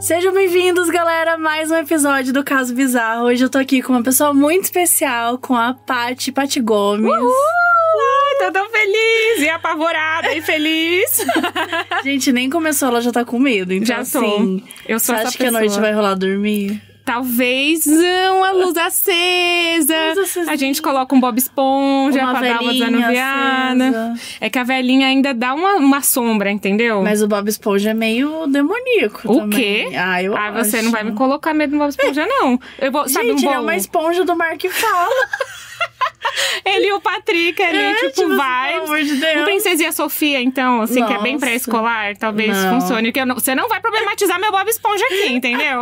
Sejam bem-vindos, galera, a mais um episódio do Caso Bizarro. Hoje eu tô aqui com uma pessoa muito especial, com a Paty Gomes. Tô tão feliz e apavorada e feliz. Gente, nem começou, ela já tá com medo. Então, já tô. Assim, eu sou você essa acha que a noite vai rolar dormir? Talvez uma luz acesa. A gente coloca um Bob Esponja pra dar uma desanuviada. É que a velhinha ainda dá uma sombra, entendeu? Mas o Bob Esponja é meio demoníaco o também. O quê? Eu acho. Você não vai me colocar medo no Bob Esponja, não. Eu vou, sabe, gente, ele é uma esponja do mar que fala. Ele e o Patrick ali, tipo, vai. Pelo amor de Deus. Um Princesa e a Sofia, então, assim, nossa, que é bem pré-escolar, talvez funcione. Porque você não vai problematizar meu Bob Esponja aqui, entendeu?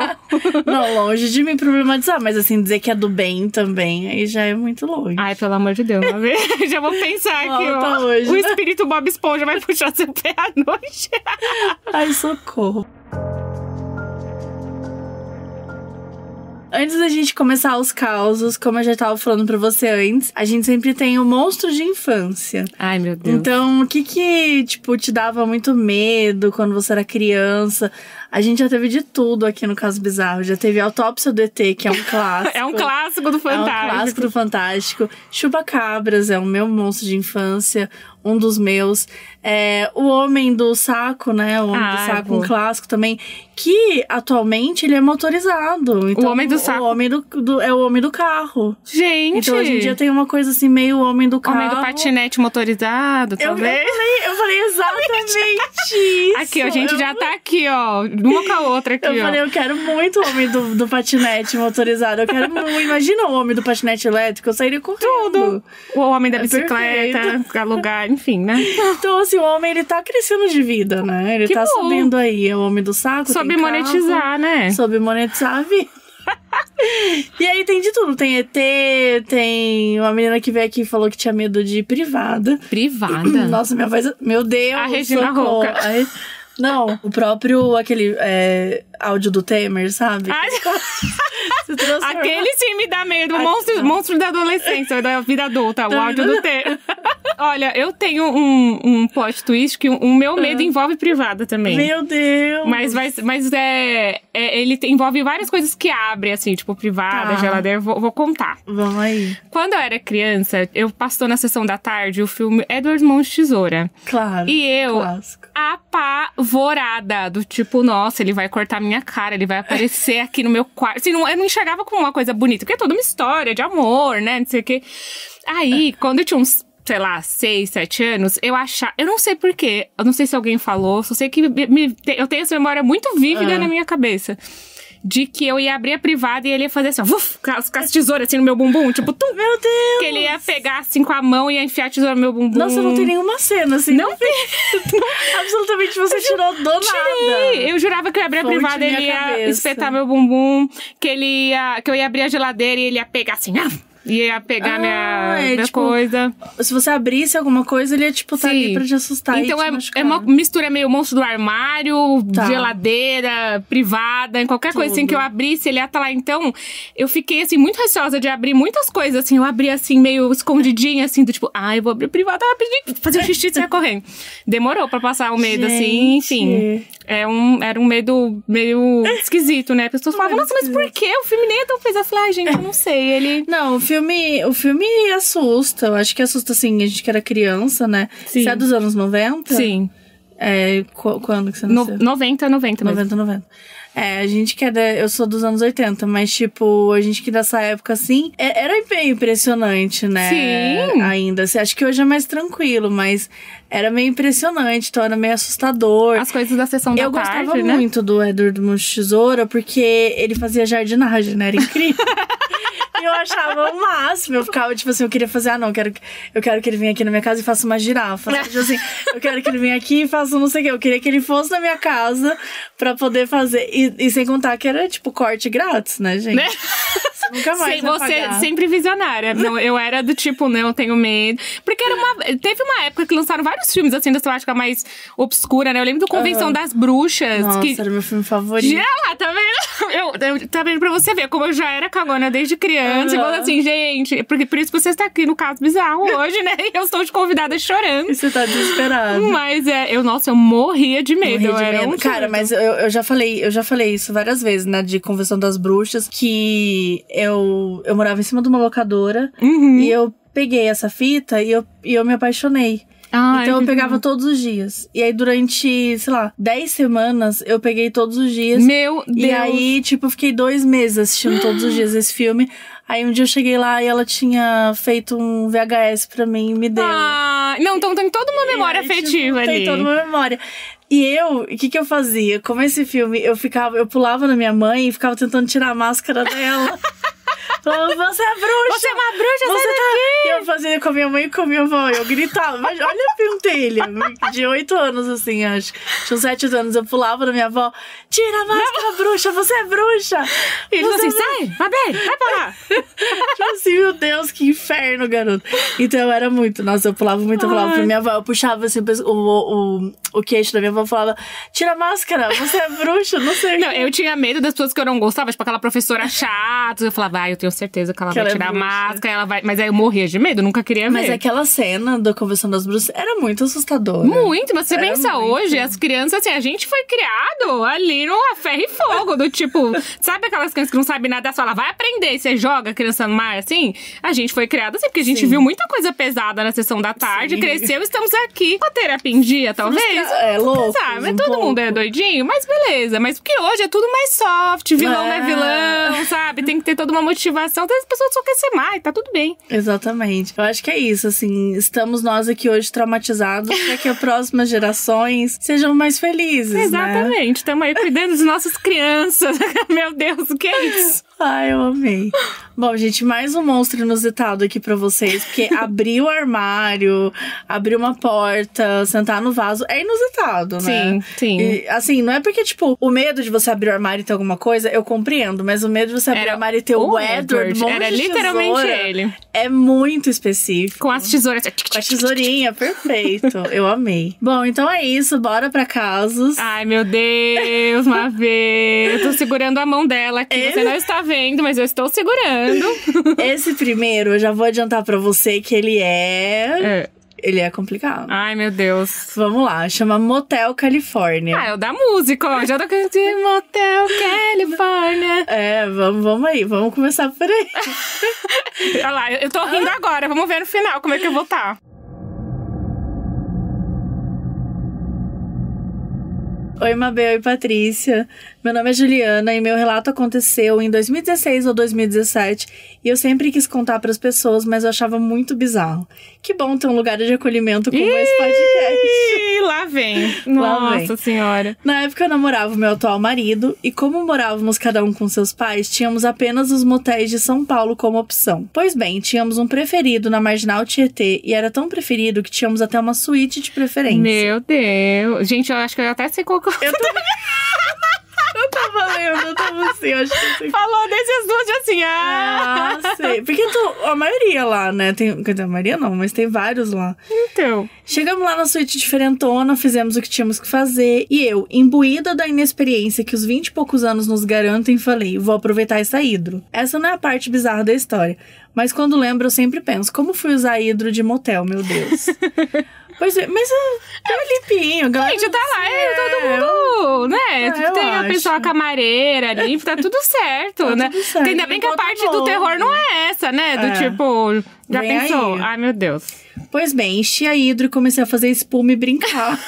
Não, longe de me problematizar, mas assim, dizer que é do bem também, aí já é muito longe. Ai, pelo amor de Deus, já vou pensar aqui, ó. Hoje, o espírito Bob Esponja vai puxar seu pé à noite. Ai, socorro. Antes da gente começar os causos, como eu já tava falando pra você antes, a gente sempre tem o monstro de infância. Ai, meu Deus. Então, o que tipo, te dava muito medo quando você era criança? A gente já teve de tudo aqui no Caso Bizarro. Já teve Autópsia do ET, que é um clássico. É um clássico do Fantástico. É um clássico do Fantástico. Chupa-cabras é o meu monstro de infância, um dos meus. O Homem do Saco, né? O Homem do Saco, um clássico também. Que, atualmente, ele é motorizado. Então, o Homem do Saco? O homem é o Homem do Carro. Gente! Então, hoje em dia tem uma coisa assim, meio Homem do Carro. Homem do patinete motorizado, talvez. Eu falei exatamente isso. Aqui, ó, a gente já tá aqui, ó. Uma com a outra aqui, ó. Eu falei, eu quero muito o Homem do patinete motorizado. Eu quero muito. Imagina o Homem do patinete elétrico, eu sairia correndo. Tudo. O Homem da bicicleta, alugar, enfim, né? Então, assim, o homem, ele tá crescendo de vida, né? Ele tá subindo aí. É o Homem do Saco, soube monetizar, né? Soube monetizar a vida. E aí tem de tudo, tem ET, tem uma menina que veio aqui e falou que tinha medo de privada. Privada? Nossa, minha voz, meu Deus. A Regina Roca. Não, o próprio, aquele áudio do Temer, sabe? Aquele sim me dá medo, monstro da adolescência, da vida adulta, o áudio do Temer. Olha, eu tenho um plot twist que o meu medo envolve privada também. Meu Deus! Mas ele envolve várias coisas que abrem, assim, tipo privada, geladeira, vou contar. Vamos aí. Quando eu era criança, eu passou na sessão da tarde o filme Edward Mãos de Tesoura. Claro. E eu, clássico, apavorada, do tipo, nossa, ele vai cortar minha cara, ele vai aparecer aqui no meu quarto. Assim, eu não enxergava como uma coisa bonita, porque é toda uma história de amor, né, não sei o quê. Aí, quando eu tinha uns, sei lá, 6, 7 anos, eu não sei porquê, eu não sei se alguém falou, só sei que eu tenho essa memória muito vívida na minha cabeça. De que eu ia abrir a privada e ele ia fazer assim, ó, com as tesouras assim no meu bumbum, tipo, tum. Meu Deus! Que ele ia pegar assim com a mão e ia enfiar a tesoura no meu bumbum. Nossa, não tem nenhuma cena assim. Não tem. Absolutamente você tirou do nada. Eu jurava que eu ia abrir a privada e ele ia espetar meu bumbum, que eu ia abrir a geladeira e ele ia pegar assim, ia pegar minha tipo, coisa. Se você abrisse alguma coisa, ele ia, tipo, tá ali pra te assustar. Então é uma mistura meio monstro do armário, geladeira, privada, em qualquer coisa assim que eu abrisse, ele ia estar lá. Então, eu fiquei, assim, muito receosa de abrir muitas coisas, assim. Eu abri, assim, meio escondidinha, assim, do tipo, eu vou abrir privada rapidinho, fazer um xixi e sair correndo. Demorou pra passar o medo, assim, enfim. Era um medo meio esquisito, né? As pessoas falavam, nossa, mas por que? O filme nem é tão pesado. Eu falei, gente, eu não sei. Ele... Não, o filme assusta. Eu acho que assusta, assim, a gente que era criança, né? Sim. Você é dos anos 90? Sim. Quando que você nasceu? 90 mesmo. 90. A gente que é eu sou dos anos 80, mas, tipo, a gente que dessa época, assim, era bem impressionante, né? Sim. Ainda. Acho que hoje é mais tranquilo, mas era meio impressionante, então era meio assustador. As coisas da sessão da tarde, né? Eu gostava muito do Edward Mãos de Tesoura, porque ele fazia jardinagem, né? Era incrível. Eu achava o máximo. Eu ficava, tipo assim, eu queria fazer, eu quero que ele venha aqui na minha casa e faça uma girafa. Tipo assim, eu quero que ele venha aqui e faça não sei o quê. Eu queria que ele fosse na minha casa pra poder fazer. E sem contar que era, tipo, corte grátis, né, gente? Né? Você nunca mais vai pagar. Sempre visionária. Não, eu era do tipo, não, eu tenho medo. Porque teve uma época que lançaram vários filmes, assim, da temática mais obscura, né? Eu lembro do Convenção das Bruxas. Nossa, era meu filme favorito. Já, tá vendo? Tá vendo pra você ver como eu já era cagona desde criança. canto e falando assim, gente, porque por isso que você está aqui no Caso Bizarro hoje, né? E eu estou de convidada chorando. E você tá desesperado. Mas eu morria de medo. Cara, mas eu já falei isso várias vezes, né? De Convenção das Bruxas, que eu morava em cima de uma locadora e eu peguei essa fita e eu me apaixonei. Então eu pegava todos os dias. E aí durante, sei lá, 10 semanas eu peguei todos os dias. Meu Deus! E aí, tipo, eu fiquei 2 meses assistindo todos os dias esse filme. Aí um dia eu cheguei lá e ela tinha feito um VHS pra mim e me deu. Não, então tem toda uma memória afetiva ali. Tem toda uma memória. E o que eu fazia? Como esse filme, eu pulava na minha mãe e ficava tentando tirar a máscara dela. Falando, você é bruxa! Você é uma bruxa, você sai tá... daqui! E eu fazia com a minha mãe e com a minha avó. Eu gritava, mas olha a pentelha. De 8 anos, assim, acho. Tinha uns 7 anos. Eu pulava na minha avó. Tira a máscara, bruxa! Você é bruxa! E ele falou assim, sai! Mabel, vai pra lá! Tipo assim, meu Deus, que inferno, garoto. Então eu era muito... Nossa, eu pulava muito, eu falava pra minha avó. Eu puxava, assim, o queixo da minha avó. Falava, tira a máscara! Você é bruxa! Não sei. Não, eu tinha medo das pessoas que eu não gostava. Tipo, aquela professora chata. Eu falava, eu tenho certeza que ela vai tirar a máscara, ela vai... Mas aí eu morria de medo, nunca queria ver. Mas aquela cena da Convenção das Bruxas era muito assustadora. Muito, mas você pensa hoje, as crianças, assim, a gente foi criado ali no ferro e fogo, do tipo... Sabe aquelas crianças que não sabem nada, só ela vai aprender e você joga a criança no mar, assim? A gente foi criado assim, porque a gente viu muita coisa pesada na sessão da tarde, cresceu e estamos aqui com a terapia em dia, talvez. É louco. Sabe, todo mundo é doidinho, mas beleza. Mas porque hoje é tudo mais soft, vilão não é vilão, sabe? Tem que ter toda uma motivação. As pessoas só querem ser mais, tá tudo bem. Exatamente. Eu acho que é isso, assim, estamos nós aqui hoje traumatizados para que as próximas gerações sejam mais felizes, Exatamente. Estamos aí cuidando das nossas crianças. Meu Deus, o que é isso? Ai, eu amei. Bom, gente, mais um monstro inusitado aqui pra vocês, porque abrir o armário, abrir uma porta, sentar no vaso, é inusitado, né? Sim. E, assim, não é porque, tipo, o medo de você abrir o armário e ter alguma coisa, eu compreendo, mas o medo de você abrir o armário e ter o Edward, era literalmente ele. É muito específico. Com as tesouras. Com a tesourinha, perfeito. Eu amei. Bom, então é isso, bora pra casos. Ai, meu Deus, Mavê. Eu tô segurando a mão dela aqui, você não está vendo, mas eu estou segurando. Esse primeiro, eu já vou adiantar pra você que ele ele é complicado. Ai, meu Deus. Vamos lá, chama Motel Califórnia. É o da música, ó. Já tô cantando Motel Califórnia. Vamos aí, vamos começar por aí. Olha lá, eu tô rindo agora, vamos ver no final como é que eu vou estar. Oi, Mabel e Patrícia. Meu nome é Juliana e meu relato aconteceu em 2016 ou 2017 e eu sempre quis contar para as pessoas, mas eu achava muito bizarro. Que bom ter um lugar de acolhimento como esse podcast. Lá vem. Nossa Senhora. Na época eu namorava o meu atual marido e como morávamos cada um com seus pais, tínhamos apenas os motéis de São Paulo como opção. Pois bem, tínhamos um preferido na Marginal Tietê e era tão preferido que tínhamos até uma suíte de preferência. Meu Deus. Gente, eu acho que eu até sei qual que eu tava lendo, eu tava assim, eu acho que sei. Falou desses dois assim, sei. Porque a maioria lá, né? Quer dizer, a maioria não, mas tem vários lá. Então. Chegamos lá na suíte diferentona, fizemos o que tínhamos que fazer. E eu, imbuída da inexperiência que os 20 e poucos anos nos garantem, falei, vou aproveitar essa hidro. Essa não é a parte bizarra da história. Mas quando lembro, eu sempre penso, como fui usar hidro de motel, meu Deus. Pois é, mas é limpinho, galera. Gente, tá lá, todo mundo, né? Tem a pessoa camareira ali, tá tudo certo, tá né? Tudo certo. Ainda bem que a parte do terror não é essa, né? Do tipo, já vem pensou? Aí. Ai, meu Deus. Pois bem, enchi a hidro e comecei a fazer espuma e brincar.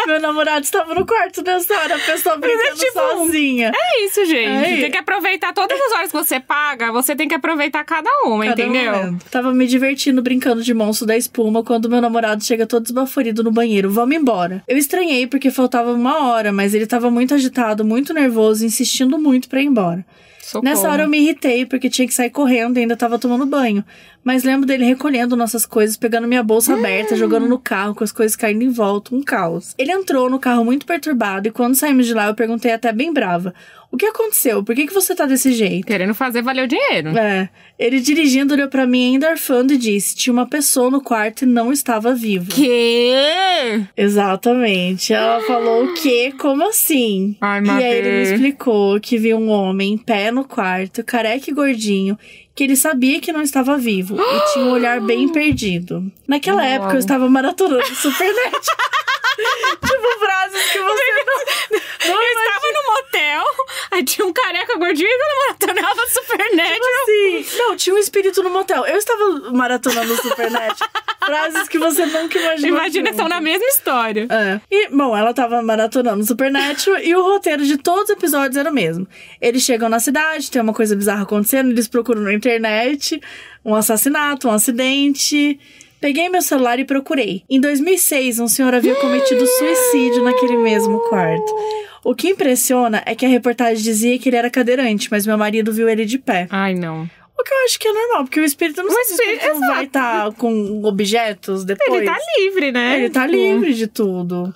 Meu namorado estava no quarto nessa hora, a pessoa brincando sozinha. É isso, gente. Tem que aproveitar todas as horas que você paga, você tem que aproveitar cada uma, entendeu? Momento. Tava me divertindo brincando de monstro da espuma quando meu namorado chega todo esbaforido no banheiro. Vamos embora. Eu estranhei porque faltava 1 hora, mas ele tava muito agitado, muito nervoso, insistindo muito pra ir embora. Socorro. Nessa hora eu me irritei porque tinha que sair correndo e ainda tava tomando banho. Mas lembro dele recolhendo nossas coisas, pegando minha bolsa aberta, jogando no carro, com as coisas caindo em volta, um caos. Ele entrou no carro muito perturbado e quando saímos de lá eu perguntei até bem brava. O que aconteceu? Por que você tá desse jeito? Querendo fazer valer o dinheiro. Ele dirigindo olhou pra mim ainda arfando e disse, tinha uma pessoa no quarto e não estava viva. Quê? Exatamente. Ela falou o quê? Como assim? Ai, e aí ele me explicou que viu um homem em pé no quarto, careca e gordinho, que ele sabia que não estava vivo e tinha um olhar bem perdido. Naquela época, eu estava maratonando Supernet. Tipo, frases que você não eu estava no motel, aí tinha um careca gordinho e eu maratonava Supernet. Tipo assim, não, tinha um espírito no motel. Eu estava maratonando Supernet. Frases que você nunca imaginou. Imagina, são na mesma história. É. E, bom, ela tava maratonando Supernatural e o roteiro de todos os episódios era o mesmo. Eles chegam na cidade, tem uma coisa bizarra acontecendo, eles procuram na internet um assassinato, um acidente. Peguei meu celular e procurei. Em 2006, um senhor havia cometido suicídio naquele mesmo quarto. O que impressiona é que a reportagem dizia que ele era cadeirante, mas meu marido viu ele de pé. Ai, não. O que eu acho que é normal, porque o espírito não vai estar com objetos depois. Ele tá livre, né? Ele tá livre de tudo.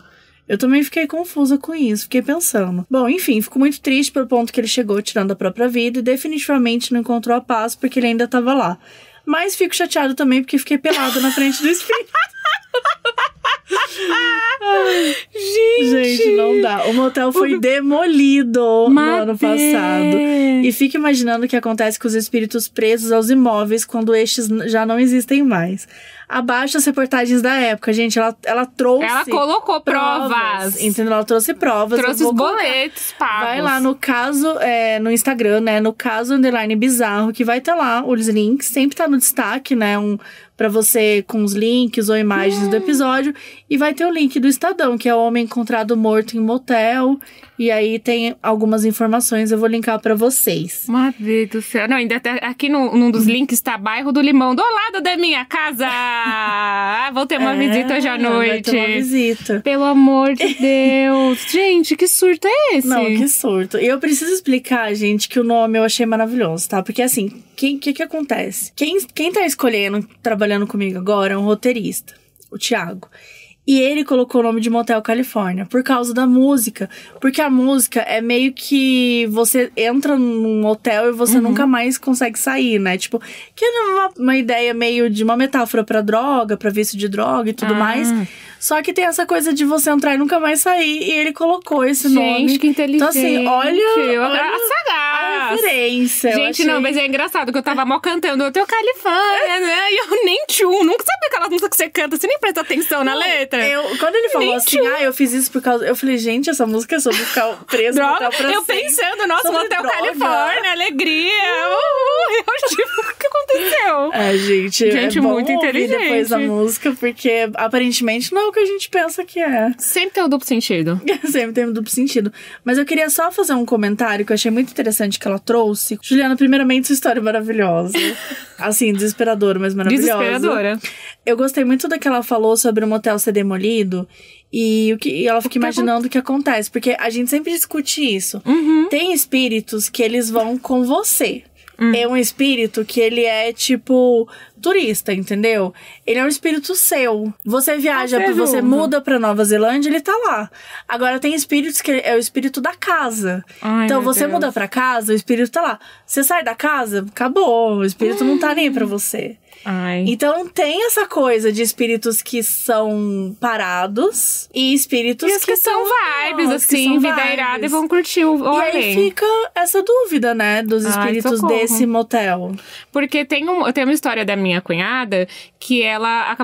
Eu também fiquei confusa com isso, fiquei pensando. Bom, enfim, fico muito triste pelo ponto que ele chegou tirando a própria vida e definitivamente não encontrou a paz porque ele ainda tava lá. Mas fico chateado também porque fiquei pelada na frente do espírito. Gente, não dá. O motel foi demolido no ano passado. E fica imaginando o que acontece com os espíritos presos aos imóveis quando estes já não existem mais. Abaixo as reportagens da época, gente. Ela trouxe. Ela colocou provas. Entendeu? Ela trouxe provas. Trouxe os boletos pagos. Vai lá no caso, no Instagram, né? No caso _bizarro, que vai ter lá os links. Sempre tá no destaque, né? Pra você com os links ou imagens do episódio. E vai ter o link do Estadão, que é o homem encontrado morto em motel. E aí tem algumas informações, eu vou linkar pra vocês. Meu Deus do céu. Não, ainda aqui num dos links tá Bairro do Limão, do lado da minha casa. Vou ter uma visita hoje à noite. Vai ter uma visita. Pelo amor de Deus. Gente, que surto é esse? Não, que surto. E eu preciso explicar, gente, que o nome eu achei maravilhoso, tá? Porque assim, o que acontece? Quem tá escolhendo, trabalhando comigo agora, é um roteirista, o Thiago. E ele colocou o nome de Motel Califórnia por causa da música. Porque a música é meio que você entra num hotel e você nunca mais consegue sair, né? Tipo, que é uma ideia meio de uma metáfora pra droga, pra vício de droga e tudo mais. Só que tem essa coisa de você entrar e nunca mais sair. E ele colocou esse nome. Gente, que inteligente. Então assim, olha a referência. Gente, não, mas é engraçado que eu tava mó cantando Hotel Califórnia, né? E eu nem nunca sabe aquela música que você canta, você nem presta atenção na letra. Quando ele falou assim, eu fiz isso por causa... Eu falei, gente, essa música é sobre ficar preso no hotel pra eu sempre. Pensando, nossa, sobre Motel droga. Califórnia, alegria. Eu tipo, o que aconteceu? Gente, é bom muito inteligente. Depois da música, porque aparentemente não é o que a gente pensa que é. Sempre tem um duplo sentido. Sempre tem um duplo sentido. Mas eu queria só fazer um comentário que eu achei muito interessante que ela trouxe. Juliana, primeiramente, sua história é maravilhosa. Assim, desesperadora, mas maravilhosa. Desesperadora. Eu gostei muito do que ela falou sobre o motel ser demolido. E ela fica imaginando o que acontece. Porque a gente sempre discute isso. Tem espíritos que eles vão com você. É um espírito que ele é, tipo, turista, entendeu? Ele é um espírito seu. Você viaja, você muda pra Nova Zelândia, ele tá lá. Agora, tem espíritos que é o espírito da casa. Então, você muda pra casa, o espírito tá lá. Você sai da casa, acabou. O espírito não tá nem pra você. Então tem essa coisa de espíritos que são parados e espíritos que são vibes, assim, vida irada e vão curtir o além. E aí fica essa dúvida, né, dos espíritos desse motel. Porque tem uma história da minha cunhada que ela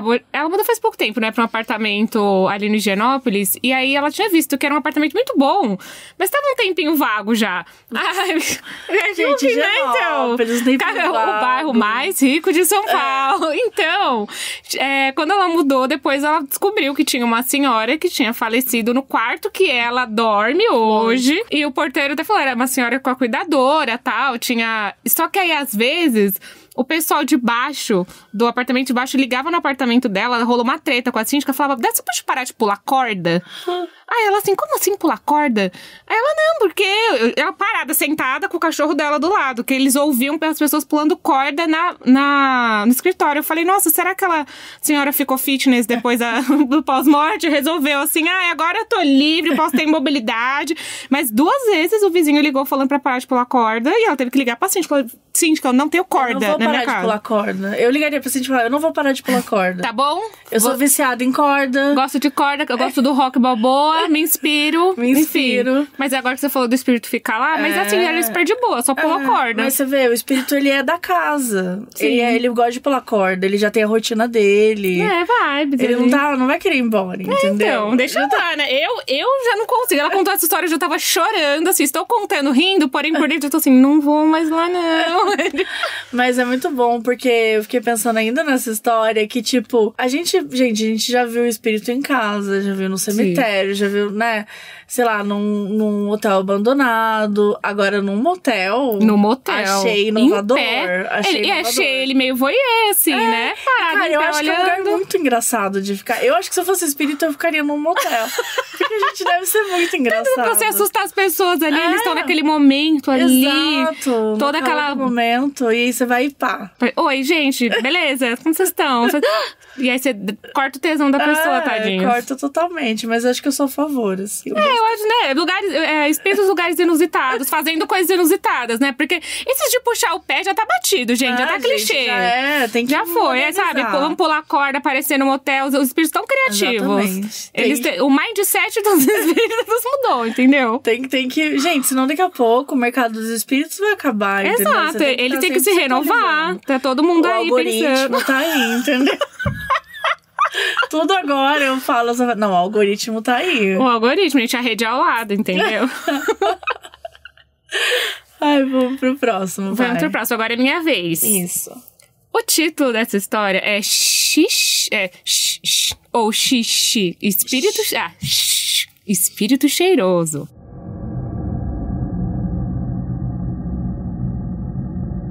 mudou faz pouco tempo, né, pra um apartamento ali no Higienópolis, e aí ela tinha visto que era um apartamento muito bom, mas tava um tempinho vago já. Gente, Higienópolis, o bairro mais rico de São Paulo. Então, quando ela mudou, depois ela descobriu que tinha uma senhora que tinha falecido no quarto que ela dorme hoje. E o porteiro até falou, era uma senhora com a cuidadora, tal, Só que aí, às vezes... O pessoal de baixo, do apartamento de baixo, ligava no apartamento dela, rolou uma treta com a síndica, falava, você pode parar de pular corda? Aí ela assim, como assim pular corda? Aí ela, não, porque ela parada, sentada com o cachorro dela do lado, que eles ouviam as pessoas pulando corda no escritório. Eu falei, nossa, será que aquela senhora ficou fitness depois do pós-morte? Resolveu assim, agora eu tô livre, posso ter mobilidade. Mas 2 vezes o vizinho ligou falando pra parar de pular corda e ela teve que ligar pra síndica. Falou, síndica, eu não tenho corda na minha casa. Eu não vou parar de pular corda. Eu ligaria pra síndica e falar, eu não vou parar de pular corda. Tá bom? Eu sou viciada em corda. Gosto de corda, eu gosto do rock balboa. me inspiro. Me inspiro. Enfim. Mas agora que você falou do espírito ficar lá, mas assim, ele é super de boa, só pula corda. Mas você vê, o espírito, ele é da casa. Ele gosta de pular corda, ele já tem a rotina dele. Vibes. Ele não vai querer ir embora, entendeu? Então, deixa eu lá, né? Eu já não consigo. Ela contou essa história, eu já tava chorando, assim, estou contando, rindo, porém por dentro eu tô assim, não vou mais lá, não. Mas é muito bom, porque eu fiquei pensando ainda nessa história que, tipo, a gente já viu o espírito em casa, já viu no cemitério, já viu, né? Sei lá, num hotel abandonado, agora num motel. No motel. Achei inovador. Achei ele meio voyeur, assim, né? Parado, cara, eu acho olhando. que é um lugar muito engraçado de ficar. Eu acho que se eu fosse espírito, eu ficaria num motel. Porque a gente deve ser muito engraçado. Tanto pra você assustar as pessoas ali, eles estão naquele momento ali. Exato. Toda aquela... momento, e aí você vai e pá. Oi, gente, beleza? Como vocês estão? E aí você corta o tesão da pessoa, tadinho. Corta totalmente, mas acho que eu sou a favor, assim. Eu acho, né? Espíritos lugares inusitados, fazendo coisas inusitadas, né? Porque esses de puxar o pé já tá batido, gente. Já tá clichê. Tem que já foi, sabe? Vamos pular corda, aparecer no motel. Os espíritos tão criativos. Exatamente. O mindset dos espíritos mudou, entendeu? Tem que... Gente, senão daqui a pouco o mercado dos espíritos vai acabar, entendeu? Exato. Ele tem que se renovar. Tá todo mundo aí pensando. O algoritmo tá aí, entendeu? Tudo agora eu falo... Não, o algoritmo tá aí. O algoritmo, a gente, a rede é ao lado, entendeu? Ai, vamos pro próximo, vai. Vamos pro próximo, agora é minha vez. Isso. O título dessa história é ou xixi. Espírito cheiroso.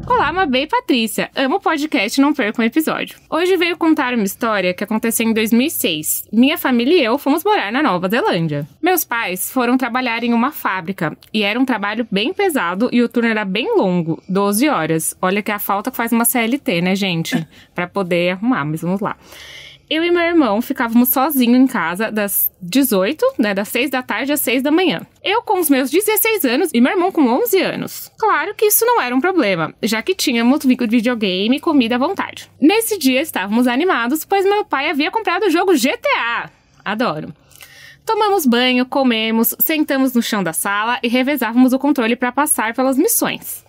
Olá, Mabê e Patrícia. Amo o podcast, não perco um episódio. Hoje veio contar uma história que aconteceu em 2006. Minha família e eu fomos morar na Nova Zelândia. Meus pais foram trabalhar em uma fábrica e era um trabalho bem pesado e o turno era bem longo, 12 horas. Olha que a falta que faz uma CLT, né, gente? Pra poder arrumar, mas vamos lá. Eu e meu irmão ficávamos sozinhos em casa das 18, né, das 6 da tarde às 6 da manhã. Eu com os meus 16 anos e meu irmão com 11 anos. Claro que isso não era um problema, já que tínhamos videogame e comida à vontade. Nesse dia estávamos animados, pois meu pai havia comprado o jogo GTA. Adoro. Tomamos banho, comemos, sentamos no chão da sala e revezávamos o controle para passar pelas missões.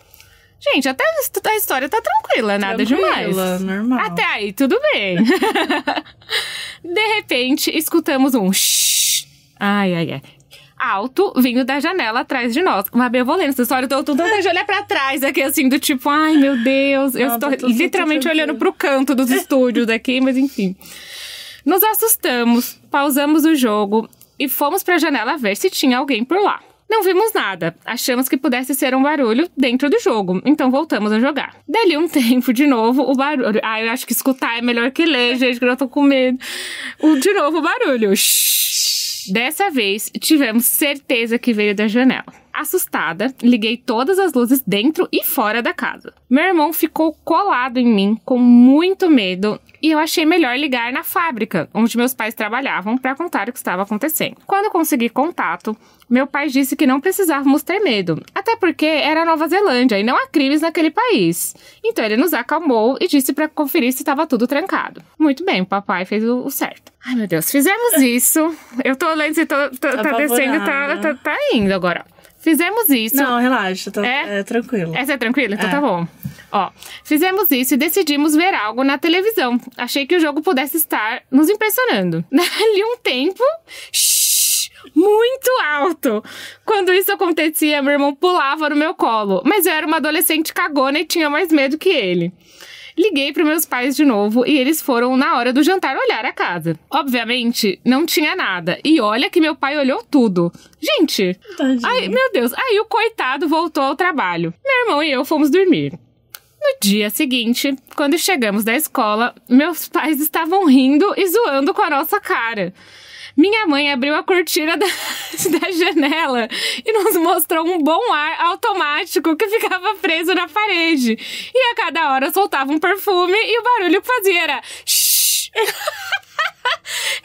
Gente, até a história tá tranquila, nada demais. Normal. Até aí, tudo bem. De repente, escutamos um shhh. Ai. Alto, vindo da janela atrás de nós. Mas eu vou lendo essa história, eu tô tentando de olhar pra trás aqui, assim, do tipo, ai, meu Deus. Eu estou literalmente olhando pro canto dos estúdios aqui, mas enfim. Nos assustamos, pausamos o jogo e fomos pra janela ver se tinha alguém por lá. Não vimos nada. Achamos que pudesse ser um barulho dentro do jogo. Então voltamos a jogar. Dali um tempo, de novo, o barulho. Eu acho que escutar é melhor que ler, gente, que eu tô com medo. De novo o barulho. Shhh. Dessa vez, tivemos certeza que veio da janela. Assustada, liguei todas as luzes dentro e fora da casa. Meu irmão ficou colado em mim, com muito medo, e eu achei melhor ligar na fábrica, onde meus pais trabalhavam, para contar o que estava acontecendo. Quando consegui contato, meu pai disse que não precisávamos ter medo, até porque era Nova Zelândia e não há crimes naquele país. Então ele nos acalmou e disse para conferir se estava tudo trancado. Muito bem, o papai fez o certo. Ai, meu Deus, fizemos isso. Eu tô lendo se tá descendo e tá indo agora. Fizemos isso. Não, relaxa, é tranquilo. Essa é tranquila? Então tá bom. Ó, fizemos isso e decidimos ver algo na televisão. Achei que o jogo pudesse estar nos impressionando. Dali um tempo... muito alto. Quando isso acontecia, meu irmão pulava no meu colo. Mas eu era uma adolescente cagona e tinha mais medo que ele. Liguei para meus pais de novo e eles foram na hora do jantar olhar a casa. Obviamente, não tinha nada. E olha que meu pai olhou tudo. Gente, ai, meu Deus. Aí o coitado voltou ao trabalho. Meu irmão e eu fomos dormir. No dia seguinte, quando chegamos da escola, meus pais estavam rindo e zoando com a nossa cara. Minha mãe abriu a cortina da janela e nos mostrou um bom ar automático que ficava preso na parede. E a cada hora soltava um perfume e o barulho que fazia era...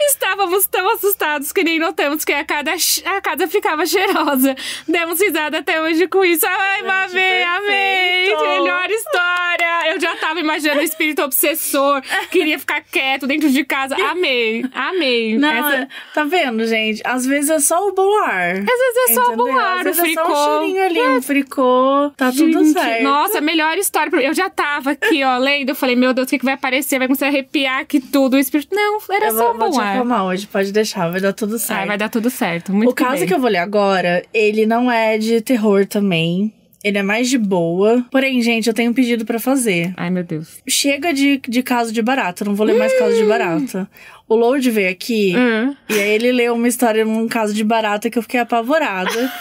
Estávamos tão assustados que nem notamos que a casa ficava cheirosa. Demos risada até hoje com isso. Ai, Mabê, amei! Melhor história! Eu já tava imaginando o espírito obsessor, queria ficar quieto dentro de casa. Amei. Não, tá vendo, gente? Às vezes é só o bom ar. Às vezes é só o bom ar, Às vezes o fricô. É só um cheirinho ali, um fricô. Tá tudo certo. Nossa, melhor história. Eu já tava aqui, ó, lendo. Eu falei, meu Deus, o que vai aparecer? Vai começar a arrepiar aqui tudo. O espírito... Não, era só um bom ar. Vou te acalmar hoje, pode deixar, vai dar tudo certo. Vai dar tudo certo, muito bem. O caso que eu vou ler agora, ele não é de terror também. Ele é mais de boa. Porém, gente, eu tenho um pedido pra fazer. Ai, meu Deus. Chega de caso de barata. Eu não vou ler mais caso de barata. O Load veio aqui e aí ele leu uma história num caso de barata que eu fiquei apavorada.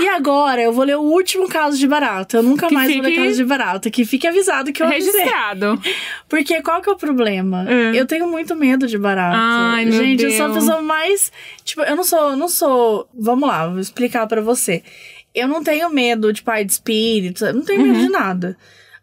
E agora eu vou ler o último caso de barata. Eu nunca mais vou ler caso de barata. Que fique avisado que eu registrado. Avisei. Porque qual que é o problema? Eu tenho muito medo de barata. Ai, meu gente, Deus. eu sou a pessoa mais... Tipo, eu não sou... Vamos lá, vou explicar pra você. Eu não tenho medo de pai de espírito. Eu não tenho medo de nada.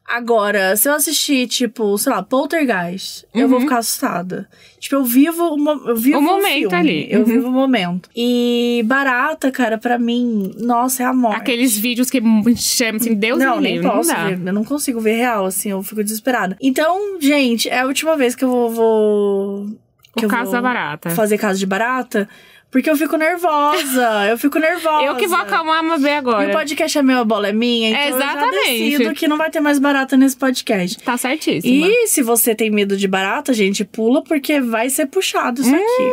Agora, se eu assistir, tipo, sei lá, Poltergeist, eu vou ficar assustada. Tipo, eu vivo o momento filme, ali. Eu vivo o momento. E barata, cara, pra mim, nossa, é a morte. Aqueles vídeos que chamam assim, Deus me livre. Não, nem posso ver. Eu não consigo ver real, assim, eu fico desesperada. Então, gente, é a última vez que eu vou... O caso da barata. Fazer caso de barata. Porque eu fico nervosa. Eu que vou acalmar a Mabê agora. E o podcast é meu, a bola é minha. Então exatamente. Eu já decido que não vai ter mais barata nesse podcast. Tá certíssimo. E se você tem medo de barata, gente, pula porque vai ser puxado isso aqui.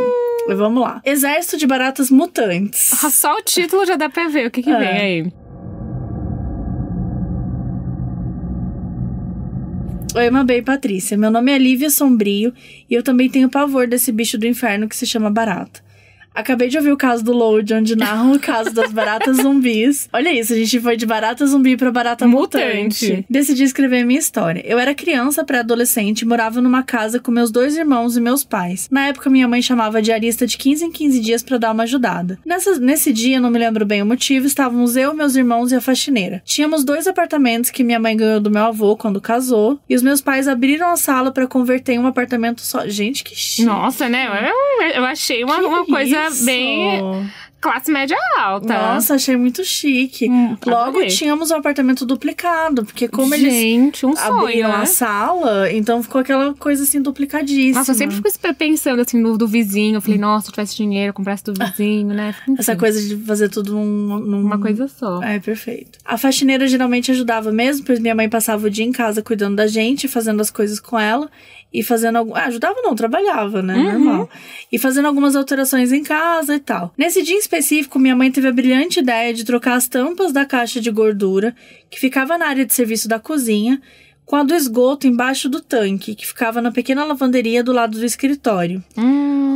Mas vamos lá. Exército de baratas mutantes. Só o título já dá pra ver o que vem aí. Oi, Mabê e Patrícia. Meu nome é Lívia Sombrio e eu também tenho pavor desse bicho do inferno que se chama barata. Acabei de ouvir o caso do Load, onde narram o caso das baratas zumbis. Olha isso, a gente foi de barata zumbi pra barata mutante. Decidi escrever minha história. Eu era criança, pré-adolescente, e morava numa casa com meus 2 irmãos e meus pais. Na época, minha mãe chamava a diarista de 15 em 15 dias pra dar uma ajudada. Nesse dia, não me lembro bem o motivo, estávamos eu, meus irmãos e a faxineira. Tínhamos 2 apartamentos que minha mãe ganhou do meu avô quando casou, e os meus pais abriram a sala pra converter em um apartamento só. Gente, que chique. Nossa, né? Eu achei uma coisa bem classe média alta. Nossa, achei muito chique. Logo, tínhamos um apartamento duplicado, porque como gente, eles abriram a sala, então ficou aquela coisa assim, duplicadíssima. Nossa, eu sempre fico pensando assim do vizinho. Eu falei, nossa, se eu tivesse dinheiro, eu comprasse do vizinho, né? Essa coisa de fazer tudo numa coisa só. É, perfeito. A faxineira geralmente ajudava mesmo, pois minha mãe passava o dia em casa cuidando da gente, fazendo as coisas com ela. E fazendo ajudava não, trabalhava, né? Normal. E fazendo algumas alterações em casa e tal. Nesse dia em específico, minha mãe teve a brilhante ideia de trocar as tampas da caixa de gordura, que ficava na área de serviço da cozinha, com a do esgoto embaixo do tanque, que ficava na pequena lavanderia do lado do escritório.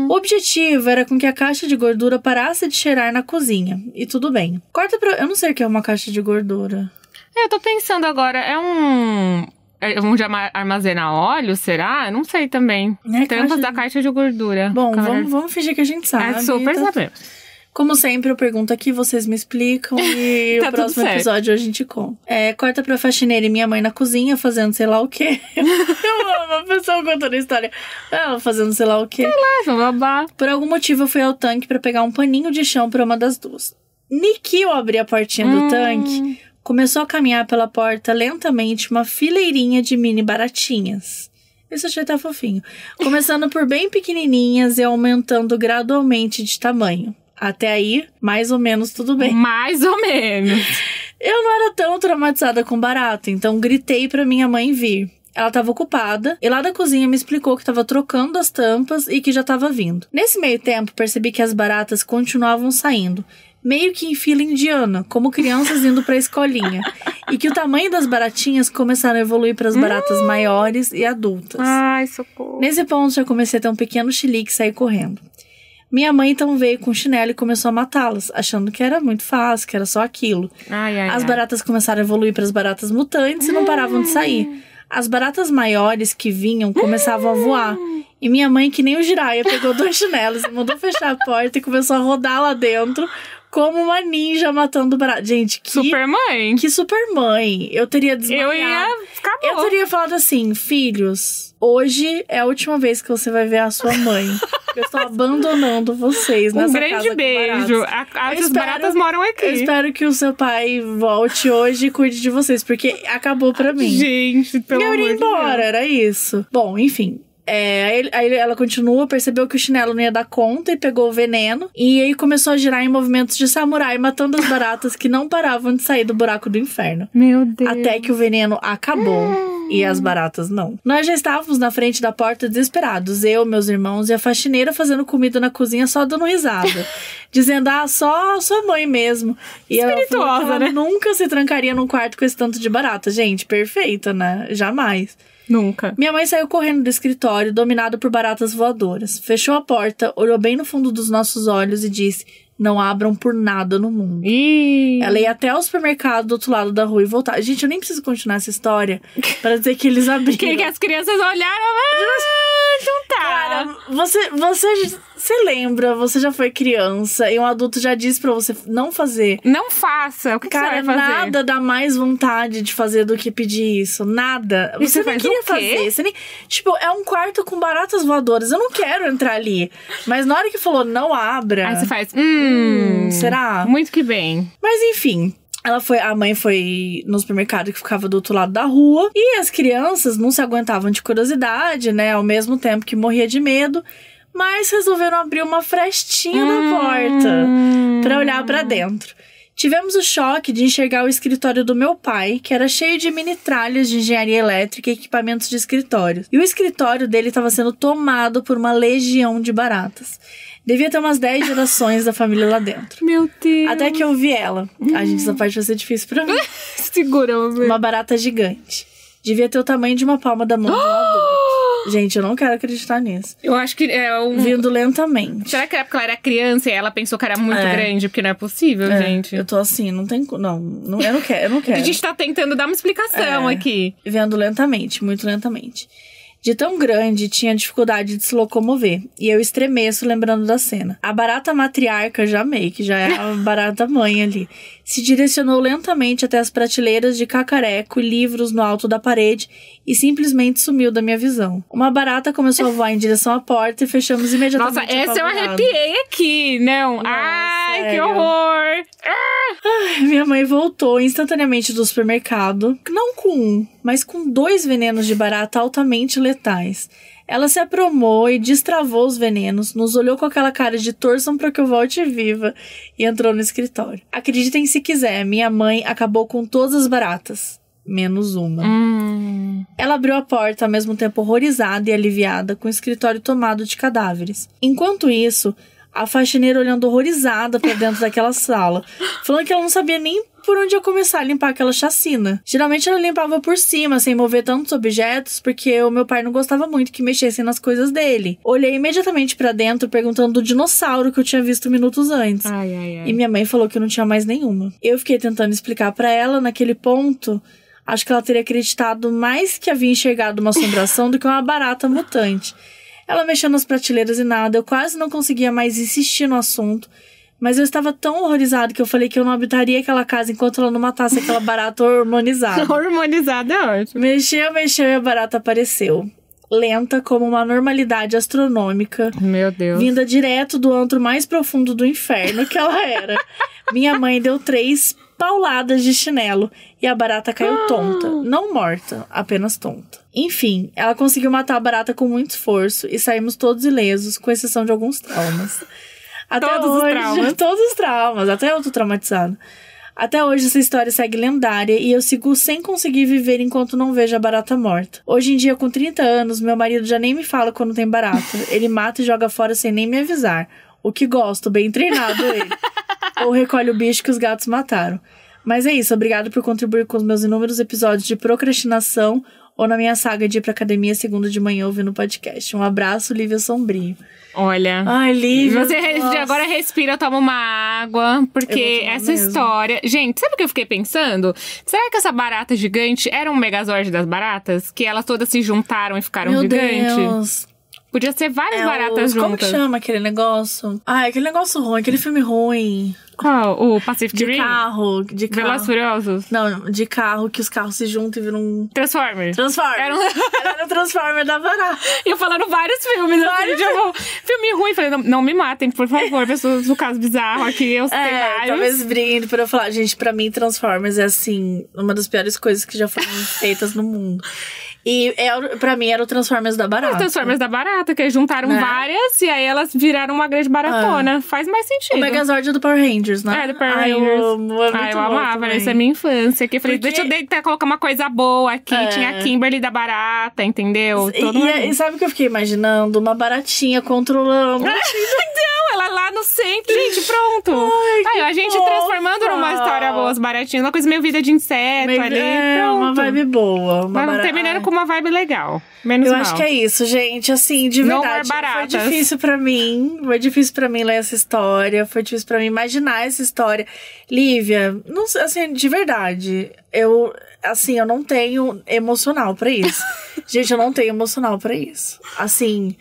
O objetivo era com que a caixa de gordura parasse de cheirar na cozinha. E tudo bem. Corta pra... Eu não sei o que é uma caixa de gordura. Eu tô pensando agora, onde armazena óleo, será? Não sei também. Tampas da caixa de gordura. Bom, vamos fingir que a gente sabe. É super saber. Como sempre, eu pergunto aqui, vocês me explicam e Tá o próximo episódio a gente conta. Corta pra faxineira e minha mãe na cozinha fazendo sei lá o quê. Eu amo a pessoa contando a história. Ela fazendo sei lá o quê. Sei lá, babá. Por algum motivo, eu fui ao tanque pra pegar um paninho de chão pra uma das duas. Niki, eu abri a portinha do tanque... Começou a caminhar pela porta lentamente uma fileirinha de mini baratinhas. Isso eu achei até fofinho. Começando por bem pequenininhas e aumentando gradualmente de tamanho. Até aí, mais ou menos tudo bem. Mais ou menos. Eu não era tão traumatizada com barata, então gritei pra minha mãe vir. Ela estava ocupada e lá da cozinha me explicou que estava trocando as tampas e que já estava vindo. Nesse meio tempo, percebi que as baratas continuavam saindo. Meio que em fila indiana, como crianças indo pra escolinha. E que o tamanho das baratinhas começaram a evoluir para as baratas maiores e adultas. Ai, socorro. Nesse ponto, já comecei a ter um pequeno chilique e sair correndo. Minha mãe então veio com chinelo e começou a matá-las, achando que era muito fácil, que era só aquilo. As baratas começaram a evoluir para as baratas mutantes e não paravam de sair. As baratas maiores que vinham começavam a voar. E minha mãe, que nem o Jiraiya, pegou 2 chinelos, mandou fechar a porta e começou a rodar lá dentro, como uma ninja matando barata. Gente, que... Super mãe. Que super mãe. Eu teria desmaiado. Eu ia ficar bom. Eu teria falado assim, filhos, hoje é a última vez que você vai ver a sua mãe. Eu estou abandonando vocês nessa casa. Um grande beijo. As baratas moram aqui. Eu espero que o seu pai volte hoje e cuide de vocês, porque acabou pra mim. Gente, pelo amor de Deus. Eu ia embora, era isso. Bom, enfim. Aí ela continua, percebeu que o chinelo não ia dar conta e pegou o veneno. E aí começou a girar em movimentos de samurai, matando as baratas que não paravam de sair do buraco do inferno. Meu Deus. Até que o veneno acabou. E as baratas não. Nós já estávamos na frente da porta desesperados. Eu, meus irmãos e a faxineira fazendo comida na cozinha só dando risada. Dizendo, só sua mãe mesmo. E ela falou que ela né? nunca se trancaria num quarto com esse tanto de barata. Gente, perfeita, né? Jamais. Nunca. Minha mãe saiu correndo do escritório, dominado por baratas voadoras. Fechou a porta, olhou bem no fundo dos nossos olhos e disse: não abram por nada no mundo. Ela ia até o supermercado do outro lado da rua e voltar. Gente, eu nem preciso continuar essa história pra dizer que eles abriram. Que as crianças olharam, não tá. Cara, você lembra, você já foi criança e um adulto já disse pra você não fazer. Não faça. O que você vai fazer? Nada dá mais vontade de fazer do que pedir isso. Nada. Você não queria fazer. Você nem... Tipo, é um quarto com baratas voadoras. Eu não quero entrar ali. Mas na hora que falou não abra... Aí você faz, será? Muito que bem. Mas enfim... A mãe foi no supermercado que ficava do outro lado da rua. E as crianças não se aguentavam de curiosidade, né? Ao mesmo tempo que morria de medo. Mas resolveram abrir uma frestinha na porta pra olhar pra dentro. Tivemos o choque de enxergar o escritório do meu pai, que era cheio de mini tralhas de engenharia elétrica e equipamentos de escritório. E o escritório dele estava sendo tomado por uma legião de baratas. Devia ter umas 10 gerações da família lá dentro. Meu Deus. Até que eu vi ela. Gente, essa parte vai ser difícil pra mim. Segura, meu. Uma barata gigante. Devia ter o tamanho de uma palma da mão de um adulto. Gente, eu não quero acreditar nisso. Eu acho que Vindo lentamente. Será que era porque ela era criança e ela pensou que era muito grande? Porque não é possível, gente. Eu tô assim, não tem... Não, eu não quero. A gente tá tentando dar uma explicação aqui. Vendo lentamente, muito lentamente. De tão grande, tinha dificuldade de se locomover. E eu estremeço lembrando da cena. A barata matriarca, já amei, que já é a barata mãe ali, se direcionou lentamente até as prateleiras de cacareco e livros no alto da parede e simplesmente sumiu da minha visão. Uma barata começou a voar em direção à porta e fechamos imediatamente. Nossa, essa eu arrepiei aqui, não. Nossa, ai, sério? Que horror! Minha mãe voltou instantaneamente do supermercado, não com um, mas com 2 venenos de barata altamente letais. Ela se aprumou e destravou os venenos, nos olhou com aquela cara de torçam pra que eu volte viva e entrou no escritório. Acreditem se quiser, minha mãe acabou com todas as baratas, menos uma. Ela abriu a porta ao mesmo tempo horrorizada e aliviada, com o escritório tomado de cadáveres. Enquanto isso, a faxineira olhando horrorizada pra dentro daquela sala, falando que ela não sabia nem por onde ia começar a limpar aquela chacina. Geralmente ela limpava por cima, sem mover tantos objetos, porque o meu pai não gostava muito que mexessem nas coisas dele. Olhei imediatamente pra dentro, perguntando do dinossauro que eu tinha visto minutos antes. E minha mãe falou que não tinha mais nenhuma. Eu fiquei tentando explicar pra ela, naquele ponto... Acho que ela teria acreditado mais que havia enxergado uma assombração do que uma barata mutante. Ela mexeu nas prateleiras e nada, eu quase não conseguia mais insistir no assunto, mas eu estava tão horrorizado que eu falei que eu não habitaria aquela casa enquanto ela não matasse aquela barata hormonizada. Hormonizada é ótimo. Mexeu e a barata apareceu. Lenta como uma normalidade astronômica. Meu Deus. Vinda direto do antro mais profundo do inferno que ela era. Minha mãe deu 3 pauladas de chinelo e a barata caiu tonta. Não morta, apenas tonta. Enfim, ela conseguiu matar a barata com muito esforço e saímos todos ilesos, com exceção de alguns traumas. Todos os traumas, até eu tô traumatizada. Até hoje essa história segue lendária e eu sigo sem conseguir viver enquanto não vejo a barata morta. Hoje em dia, com 30 anos, meu marido já nem me fala quando tem barata. Ele mata e joga fora sem nem me avisar. O que gosto, bem treinado ele. Ou recolhe o bicho que os gatos mataram. Mas é isso, obrigado por contribuir com os meus inúmeros episódios de procrastinação ou na minha saga de ir pra academia segunda de manhã ouvindo o podcast. Um abraço, Lívia Sombrio. Olha. Ai, Lívia. Você agora respira, toma uma água, porque essa história... Gente, sabe o que eu fiquei pensando? Será que essa barata gigante era um megazord das baratas? Que elas todas se juntaram e ficaram gigantes? Meu Deus. Podia ser várias baratas juntas. Como que chama aquele negócio? Aquele negócio ruim, aquele filme ruim. Qual? O Pacific Rim? De carro. Velozes Furiosos? Não, de carro, que os carros se juntam e viram um... Transformers. Era um Transformer da barata. E eu falando vários filmes. Filme ruim. Falei, não me matem, por favor, pessoas do caso bizarro aqui. Eu sei vários. Talvez brinde pra eu falar. Gente, pra mim, Transformers é, assim, uma das piores coisas que já foram feitas no mundo. E pra mim era o Transformers da barata. Os Transformers da barata, que juntaram várias e aí elas viraram uma grande baratona. Faz mais sentido. O Megazord é do Power Rangers, né? É, do Power Rangers. Eu amava, essa é minha infância. Que eu falei, deixa eu tentar colocar uma coisa boa aqui. Tinha a Kimberly da barata, entendeu? E sabe o que eu fiquei imaginando? Uma baratinha controlando. Então, ela lá no centro. Gente, pronto. A gente transformando numa história boa, as baratinhas. Uma coisa meio vida de inseto ali. Pronto. Uma vibe boa. Mas terminando com uma vibe legal. Menos mal. Eu acho que é isso, gente. Assim, de verdade. Foi difícil pra mim. Foi difícil pra mim ler essa história. Foi difícil pra mim imaginar essa história. Lívia, não, assim, de verdade. Eu não tenho emocional pra isso. Gente, eu não tenho emocional pra isso. Assim...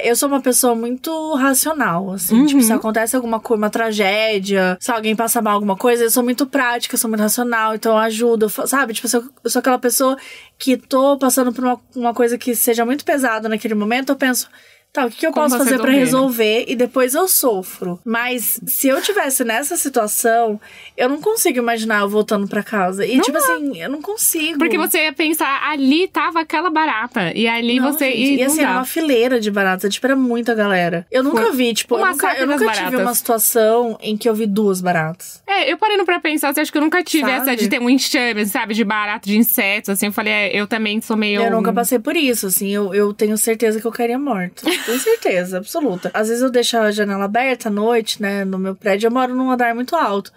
eu sou uma pessoa muito racional, assim. Tipo, se acontece alguma coisa, uma tragédia, se alguém passa mal alguma coisa, eu sou muito prática, sou muito racional, então eu ajudo, sabe? Tipo, eu sou aquela pessoa que tô passando por uma coisa que seja muito pesada naquele momento, eu penso... Tá, o que eu posso fazer pra resolver? E depois eu sofro. Mas se eu tivesse nessa situação, eu não consigo imaginar eu voltando pra casa. E assim, eu não consigo. Porque você ia pensar, ali tava aquela barata. E ali você... Gente, e assim, era uma fileira de barata. Tipo, era muita galera. Eu nunca vi, tipo... Eu nunca tive uma situação em que eu vi 2 baratas. Eu parando pra pensar, você acha que eu nunca tive essa de ter um enxame, sabe? De barato, de insetos, assim. Eu falei, eu também sou meio... Eu nunca passei por isso, assim. Eu tenho certeza que eu cairia morta. Tenho certeza, absoluta. Às vezes eu deixo a janela aberta à noite, né? No meu prédio, eu moro num andar muito alto.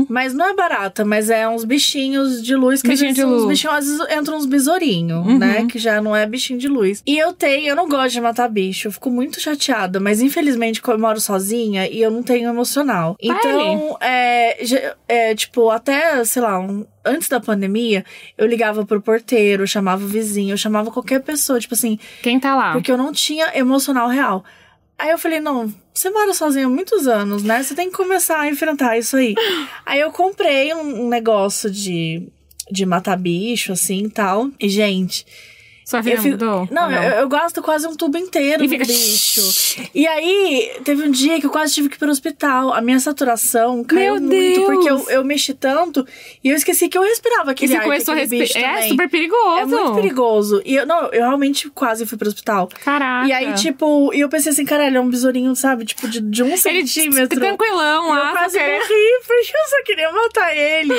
Mas não é barata, mas é uns bichinhos de luz. Que bichinho de luz. Uns bichinhos, às vezes entram uns besourinhos, né? Que já não é bichinho de luz. E eu não gosto de matar bicho. Eu fico muito chateada. Mas infelizmente, eu moro sozinha e eu não tenho emocional. Então, tipo, até, sei lá, antes da pandemia, eu ligava pro porteiro, eu chamava o vizinho, eu chamava qualquer pessoa, tipo assim... Quem tá lá? Porque eu não tinha emocional real. Aí eu falei, não, você mora sozinha há muitos anos, né? Você tem que começar a enfrentar isso aí. Aí eu comprei um negócio de matar bicho, assim, e tal. E, gente... Sua vida mudou? Não, eu gasto quase um tubo inteiro no bicho. E aí, teve um dia que eu quase tive que ir pro hospital. A minha saturação caiu muito, porque eu mexi tanto e eu esqueci que eu respirava aquele ar que aquele bicho também. É super perigoso. É muito perigoso. E eu realmente quase fui pro hospital. Caraca. E aí, tipo, eu pensei assim, caralho, é um besourinho, sabe? Tipo, de 1 centímetro. Tranquilão lá. Eu quase morri, porque eu só queria matar ele.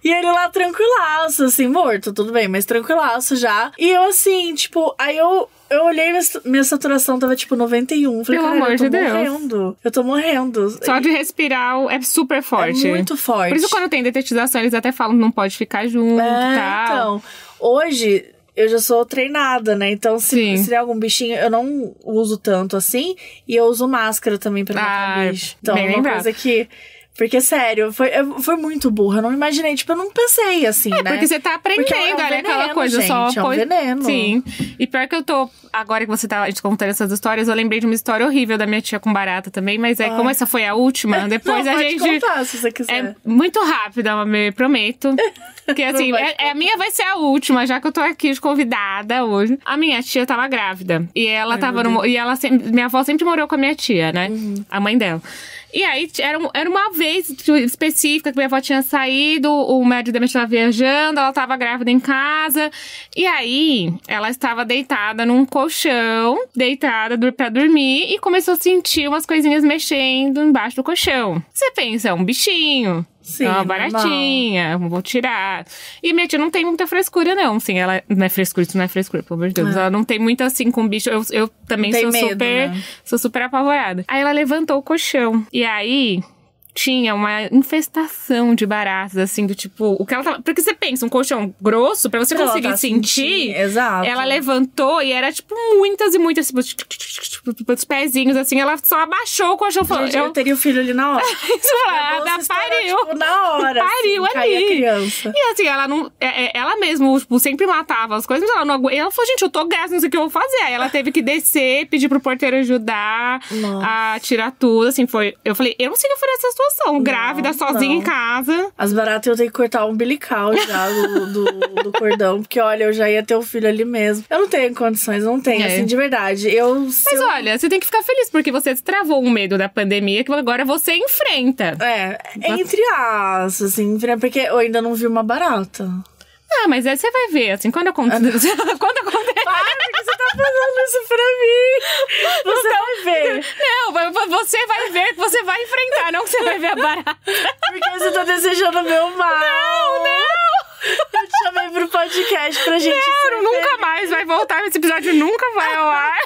E ele lá tranquilaço, assim, morto, tudo bem, mas tranquilaço já. E eu assim, tipo, aí eu olhei, minha saturação tava tipo 91. Falei, pelo amor de Deus. Morrendo. Eu tô morrendo. Só de respirar é super forte. É muito forte. Por isso, quando tem detetização, eles até falam que não pode ficar junto e tal. Então, hoje... Eu já sou treinada, né? Então, se der algum bichinho, eu não uso tanto assim. E eu uso máscara também pra matar bicho. Então, é uma coisa que... Porque, sério, foi muito burra. Eu não imaginei, tipo, eu não pensei assim, né? Porque você tá aprendendo, olha, aquela coisa, gente, só... um veneno. Sim. E pior que eu tô... Agora que você tá contando essas histórias, eu lembrei de uma história horrível da minha tia com barata também. Mas como essa foi a última, depois não, a pode gente... contar, se você quiser. É muito rápida, eu prometo. Porque, assim, a minha vai ser a última, já que eu tô aqui de convidada hoje. A minha tia tava grávida. E ela tava no... E ela sempre... Minha avó sempre morou com a minha tia, né? A mãe dela. E aí, era uma vez específica que minha avó tinha saído, o médico da minha tia tava viajando, ela tava grávida em casa. E aí, ela estava deitada num colchão, deitada pra dormir, e começou a sentir umas coisinhas mexendo embaixo do colchão. Você pensa, é um bichinho. Sim, uma baratinha, vou tirar. E minha tia não tem muita frescura, não. Assim, ela não é frescura, isso não é frescura, pelo amor de Deus. Ela não tem muito assim com bicho. Eu também sou medo, super, né? Sou super apavorada. Aí ela levantou o colchão. E aí tinha uma infestação de baratas, assim, do tipo... O que ela tava, porque você pensa, um colchão grosso, pra você conseguir sentir... Exato. Ela levantou e era, tipo, muitas e muitas... os pezinhos, assim, ela só abaixou o colchão. Gente, eu teria o filho ali na hora. Ela pariu. Tipo, na hora, pariu assim, ali. a criança. E assim, ela não... Ela mesma, tipo, sempre matava as coisas, mas ela não aguentava. Ela falou, gente, eu tô grávida, não sei o que eu vou fazer. Aí ela teve que descer, pedir pro porteiro ajudar a tirar tudo, assim, foi... Eu falei, eu não sei o que eu faria nessa situação. Grávida, sozinha em casa. As baratas eu tenho que cortar o umbilical já do cordão, porque, olha, eu já ia ter o filho ali mesmo. Eu não tenho condições, não tenho, assim, de verdade. Mas olha, você tem que ficar feliz, porque você travou um medo da pandemia que agora você enfrenta. Entre aspas, assim, porque eu ainda não vi uma barata. Ah, mas aí você vai ver, assim, quando acontecer... quando acontecer... Para, porque você tá falando isso pra mim. Você vai ver. Não, você vai ver que você vai enfrentar, não que você vai ver a barata. Porque você tá desejando meu mal. Não! Eu te chamei pro podcast pra gente... nunca mais vai voltar, esse episódio nunca vai ao ar.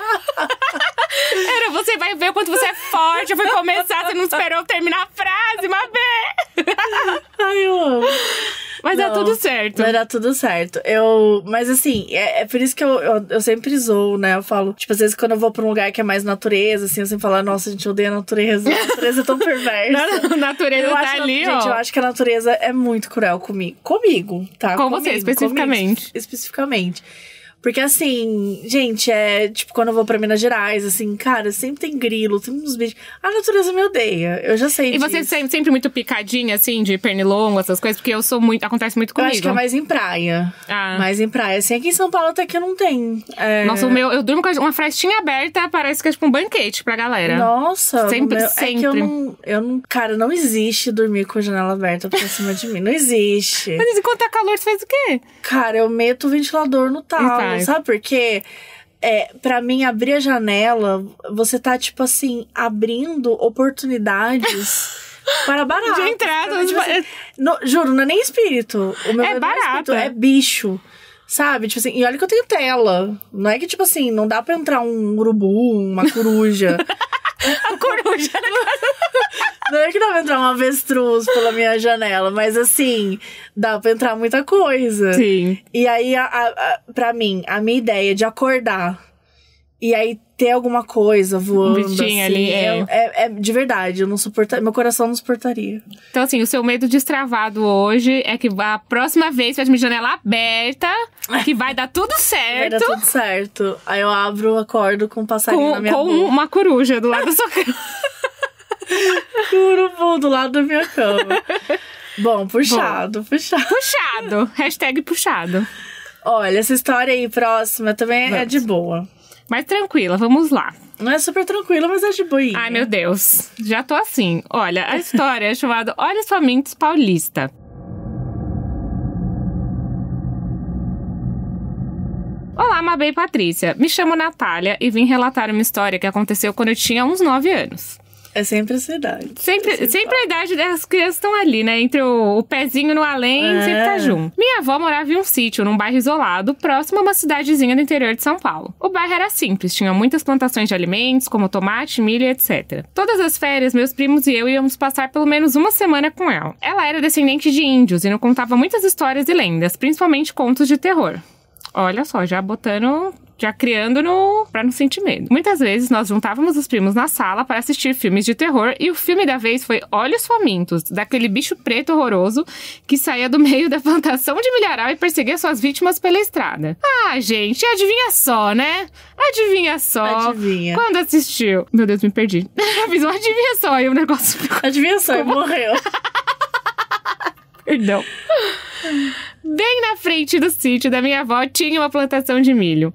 Você vai ver o quanto você é forte. Eu fui começar, você não esperou terminar a frase, Mabê. Ai, eu amo. Mas dá tudo certo. Vai dar tudo certo. Mas assim, é por isso que eu sempre zoo, né? Eu falo, tipo, às vezes quando eu vou pra um lugar que é mais natureza, assim, eu sempre falo, nossa, a gente odeia a natureza. A natureza é tão perversa. A natureza tá ali, ó. Gente, eu acho que a natureza é muito cruel comigo, tá? Com você, especificamente. Especificamente. Porque assim, gente, tipo, quando eu vou pra Minas Gerais, assim, cara, sempre tem grilo, sempre uns bichos. A natureza me odeia, eu já sei disso. E você sempre muito picadinha, assim, de pernilongo, essas coisas? Porque eu sou muito, acontece muito comigo. Eu acho que é mais em praia. Mais em praia. Assim, aqui em São Paulo até que não tem. Nossa, eu durmo com uma frestinha aberta, parece que é tipo um banquete pra galera. Nossa. Sempre. É que eu não... Cara, não existe dormir com a janela aberta pra cima de mim. Não existe. Mas enquanto tá calor, você faz o quê? Cara, eu meto o ventilador no talo. Sabe por quê? Pra mim, abrir a janela, você tá, tipo assim, abrindo oportunidades para baratas. De entrada. Tipo, juro, não é nem espírito. O meu barata. É bicho. Sabe? Tipo assim, e olha que eu tenho tela. Não é que, tipo assim, não dá pra entrar um urubu, uma coruja. A coruja, né? Não é que dá pra entrar um avestruz pela minha janela, mas assim, dá pra entrar muita coisa. Sim. E aí, pra mim, a minha ideia de acordar e aí ter alguma coisa voando, assim, ali, é de verdade, eu não suportaria, meu coração não suportaria. Então, assim, o seu medo destravado hoje é que a próxima vez vai de janela aberta, que vai dar tudo certo. Vai dar tudo certo. Aí eu acordo com um passarinho na minha boca. Com uma coruja do lado da sua cama. Urubu do lado da minha cama. Bom, puxado. Puxado. Hashtag puxado. Olha, essa história aí próxima também é de boa. Mas tranquila, vamos lá. Não é super tranquila, mas é de boinha. Ai, meu Deus. Já tô assim. Olha, a história é chamada Olhos Famintos Paulista. Olá, Mabê e Patrícia. Me chamo Natália e vim relatar uma história que aconteceu quando eu tinha uns 9 anos. É sempre essa idade. Sempre a idade das crianças estão ali, né? Entre o pezinho no além, sempre tá junto. Minha avó morava em um sítio, num bairro isolado, próximo a uma cidadezinha do interior de São Paulo. O bairro era simples, tinha muitas plantações de alimentos, como tomate, milho, etc. Todas as férias, meus primos e eu íamos passar pelo menos uma semana com ela. Ela era descendente de índios e não contava muitas histórias e lendas, principalmente contos de terror. Olha só, já criando pra não sentir medo. Muitas vezes nós juntávamos os primos na sala para assistir filmes de terror e o filme da vez foi Olhos Famintos, daquele bicho preto horroroso que saía do meio da plantação de milharal e perseguia suas vítimas pela estrada. Ah, gente, adivinha só, né? Adivinha só. Adivinha. Quando assistiu? Meu Deus, me perdi. Fiz um adivinha só e o negócio ficou... Adivinha só, e morreu. Perdão. Bem na frente do sítio da minha avó tinha uma plantação de milho.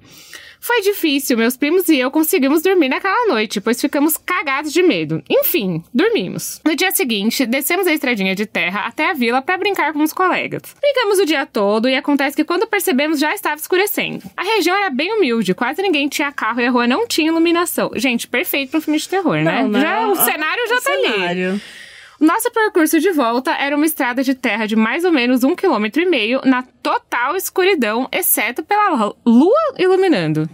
Foi difícil, meus primos e eu conseguimos dormir naquela noite, pois ficamos cagados de medo. Enfim, dormimos. No dia seguinte, descemos a estradinha de terra até a vila para brincar com os colegas. Brincamos o dia todo e acontece que quando percebemos já estava escurecendo. A região era bem humilde, quase ninguém tinha carro e a rua não tinha iluminação. Gente, perfeito para um filme de terror, né? O cenário já tá ali. Nosso percurso de volta era uma estrada de terra de mais ou menos 1,5 km na total escuridão, exceto pela lua iluminando.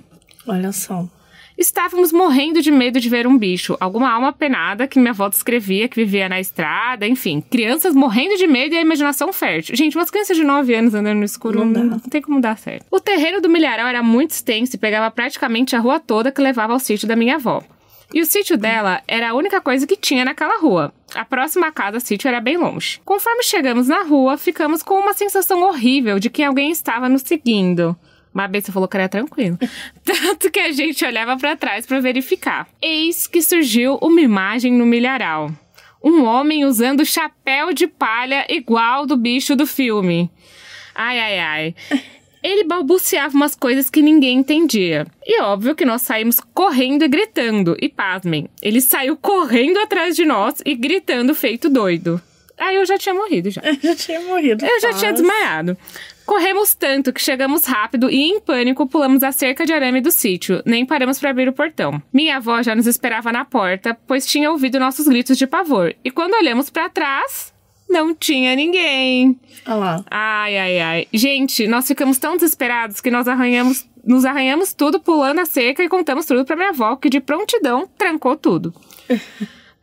Olha só. Estávamos morrendo de medo de ver um bicho, alguma alma penada que minha avó descrevia, que vivia na estrada, enfim. Crianças morrendo de medo e a imaginação fértil. Gente, umas crianças de 9 anos andando no escuro não tem como dar certo. O terreno do milharal era muito extenso e pegava praticamente a rua toda que levava ao sítio da minha avó. E o sítio dela era a única coisa que tinha naquela rua. A próxima casa sítio era bem longe. Conforme chegamos na rua, ficamos com uma sensação horrível de que alguém estava nos seguindo. Mabê, você falou que era tranquilo. Tanto que a gente olhava pra trás pra verificar. Eis que surgiu uma imagem no milharal. Um homem usando chapéu de palha igual do bicho do filme. Ai, ai, ai. Ele balbuciava umas coisas que ninguém entendia. E óbvio que nós saímos correndo e gritando. E pasmem, ele saiu correndo atrás de nós e gritando feito doido. Aí eu já tinha morrido, já. Eu já tinha morrido. Eu já tinha desmaiado. Corremos tanto que chegamos rápido e, em pânico, pulamos a cerca de arame do sítio. Nem paramos para abrir o portão. Minha avó já nos esperava na porta, pois tinha ouvido nossos gritos de pavor. E quando olhamos para trás, não tinha ninguém. Olha lá. Ai, ai, ai. Gente, nós ficamos tão desesperados que nos arranhamos tudo pulando a cerca e contamos tudo para minha avó, que de prontidão trancou tudo.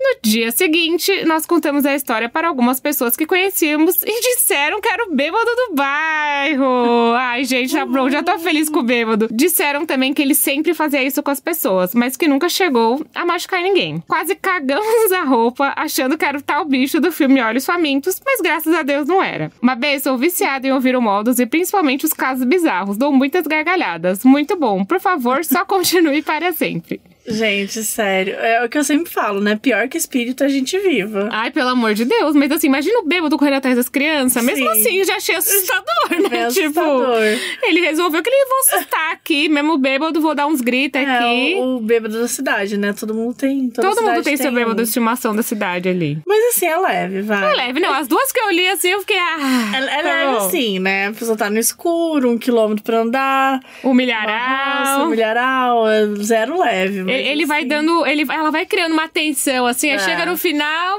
No dia seguinte, nós contamos a história para algumas pessoas que conhecíamos e disseram que era o bêbado do bairro. Ai, gente, tá bom, já tô feliz com o bêbado. Disseram também que ele sempre fazia isso com as pessoas, mas que nunca chegou a machucar ninguém. Quase cagamos a roupa, achando que era o tal bicho do filme Olhos Famintos, mas graças a Deus não era. Mabê, sou viciada em ouvir o Modos e principalmente os casos bizarros. Dou muitas gargalhadas. Muito bom. Por favor, só continue para sempre. Gente, sério. É o que eu sempre falo, né? Pior que espírito a gente viva. Ai, pelo amor de Deus. Mas assim, imagina o bêbado correndo atrás das crianças. Mesmo assim, eu já achei assustador, né? É assustador. Tipo, ele resolveu que ele vou assustar aqui. Mesmo bêbado, vou dar uns gritos aqui. O bêbado da cidade, né? Todo mundo tem. Todo mundo tem seu bêbado de estimação da cidade ali. Mas assim, é leve, vai. É leve, não. As duas que eu li, assim, eu fiquei... É leve assim, né? A pessoa tá no escuro, 1 quilômetro pra andar. O milharal. O milharal, é zero leve. Ele vai dando... Ela vai criando uma tensão, assim. Aí chega no final...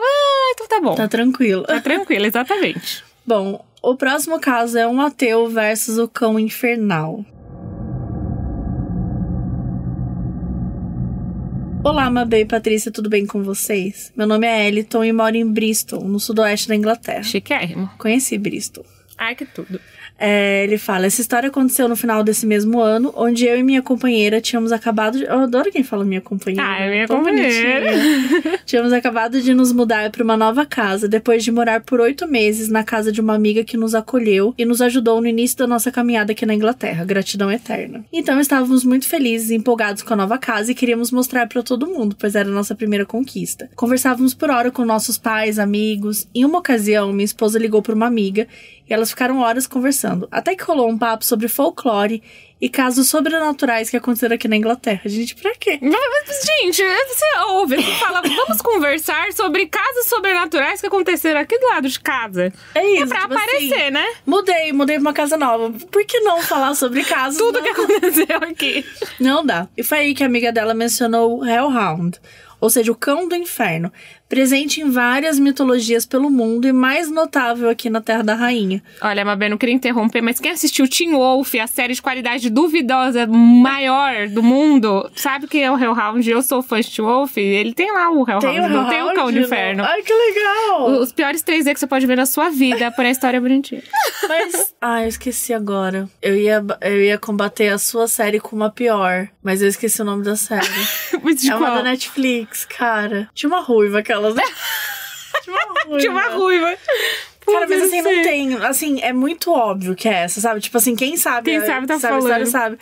então tá bom. Tá tranquilo. Tá tranquilo, exatamente. Bom, o próximo caso é um ateu versus o cão infernal. Olá, Mabê e Patrícia, tudo bem com vocês? Meu nome é Eliton e moro em Bristol, no sudoeste da Inglaterra. Chiquérrimo. Conheci Bristol. Ai, que tudo. Ele fala, essa história aconteceu no final desse mesmo ano, onde eu e minha companheira tínhamos acabado de... Eu adoro quem fala minha companheira. Ah, é minha companheira. Tínhamos acabado de nos mudar para uma nova casa, depois de morar por 8 meses na casa de uma amiga que nos acolheu e nos ajudou no início da nossa caminhada aqui na Inglaterra. Gratidão eterna. Então estávamos muito felizes e empolgados com a nova casa e queríamos mostrar para todo mundo, pois era a nossa primeira conquista. Conversávamos por hora com nossos pais, amigos. Em uma ocasião, minha esposa ligou para uma amiga e elas ficaram horas conversando. Até que rolou um papo sobre folclore e casos sobrenaturais que aconteceram aqui na Inglaterra. Gente, pra quê? Gente, você ouve, você fala, vamos conversar sobre casos sobrenaturais que aconteceram aqui do lado de casa. É isso. É pra tipo aparecer, assim, né? Mudei pra uma casa nova. Por que não falar sobre casos? Tudo que aconteceu aqui. Não dá. E foi aí que a amiga dela mencionou o Hellhound, ou seja, o cão do inferno, presente em várias mitologias pelo mundo e mais notável aqui na Terra da Rainha. Olha, Mabê, não queria interromper, mas quem assistiu Teen Wolf, a série de qualidade duvidosa maior do mundo, sabe quem é o Hellhound? Eu sou fã de Teen Wolf, ele tem lá o Hellhound, não tem o cão do inferno. Ai, que legal! Os piores 3D que você pode ver na sua vida, por a história bonitinha. Mas, eu esqueci agora. Eu ia combater a sua série com uma pior, mas eu esqueci o nome da série. É uma da Netflix, cara. Tinha uma ruiva, aquelas... Tinha uma ruiva. Cara, mas assim, não tem... Assim, é muito óbvio que é essa, sabe? Tipo assim, quem sabe... Quem sabe tá falando. A história, sabe?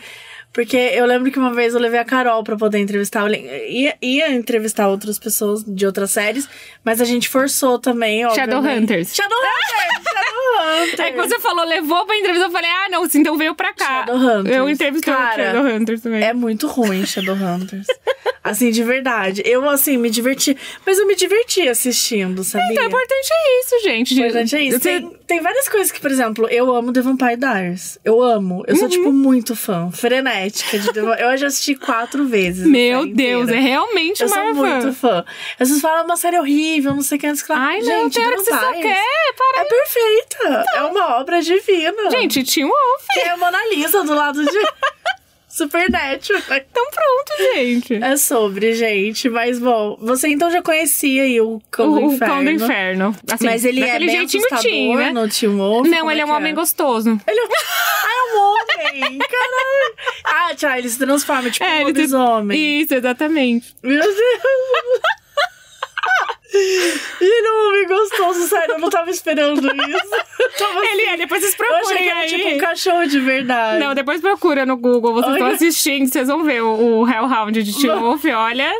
Porque eu lembro que uma vez eu levei a Carol pra poder entrevistar. Eu ia entrevistar outras pessoas de outras séries, mas a gente forçou também, Shadowhunters. Shadowhunters! É que você falou, levou pra entrevista, eu falei, não, então veio pra cá. Shadowhunters. Eu entrevistei o Shadowhunters também. É muito ruim Shadowhunters. Assim, de verdade. Eu, assim, me diverti. Mas eu me diverti assistindo, sabia? Então, o importante é isso, gente. O importante é isso. Tem várias coisas que, por exemplo, eu amo The Vampire Diaries. Eu amo. Eu sou, tipo, muito fã. Frenética de The Vampire. Eu já assisti 4 vezes. Meu Deus, é realmente uma fã. Eu sou muito fã. As pessoas falam, uma série horrível, não sei o que. Ai, não, tem hora que você só quer. É perfeita. É uma obra divina. Gente, Teen Wolf. Tem a Mona Lisa do lado de... Supernatural. Então pronto, gente. É sobre, gente. Mas, bom, você então já conhecia aí o Cão do Inferno. O Cão do Inferno. Assim, mas ele é bem jeitinho assustador, né? no Teen Wolf? Não, ele é um homem gostoso. Ele é um homem! Caralho! Ah, tchau, ele se transforma, tipo um lobisomem. Isso, exatamente. Meu Deus! E ele é um homem gostoso, sério, eu não tava esperando isso. Ele é, depois vocês procurem. Eu achei que era tipo um cachorro de verdade. Não, depois procura no Google, vocês estão assistindo, vocês vão ver o Hellhound de Teen Wolf, olha,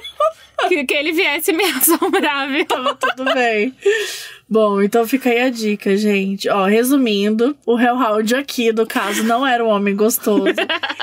que ele viesse me assombrar, viu? Tava tudo bem. Bom, então fica aí a dica, gente. Ó, resumindo, o Hellhound aqui, no caso, não era um homem gostoso.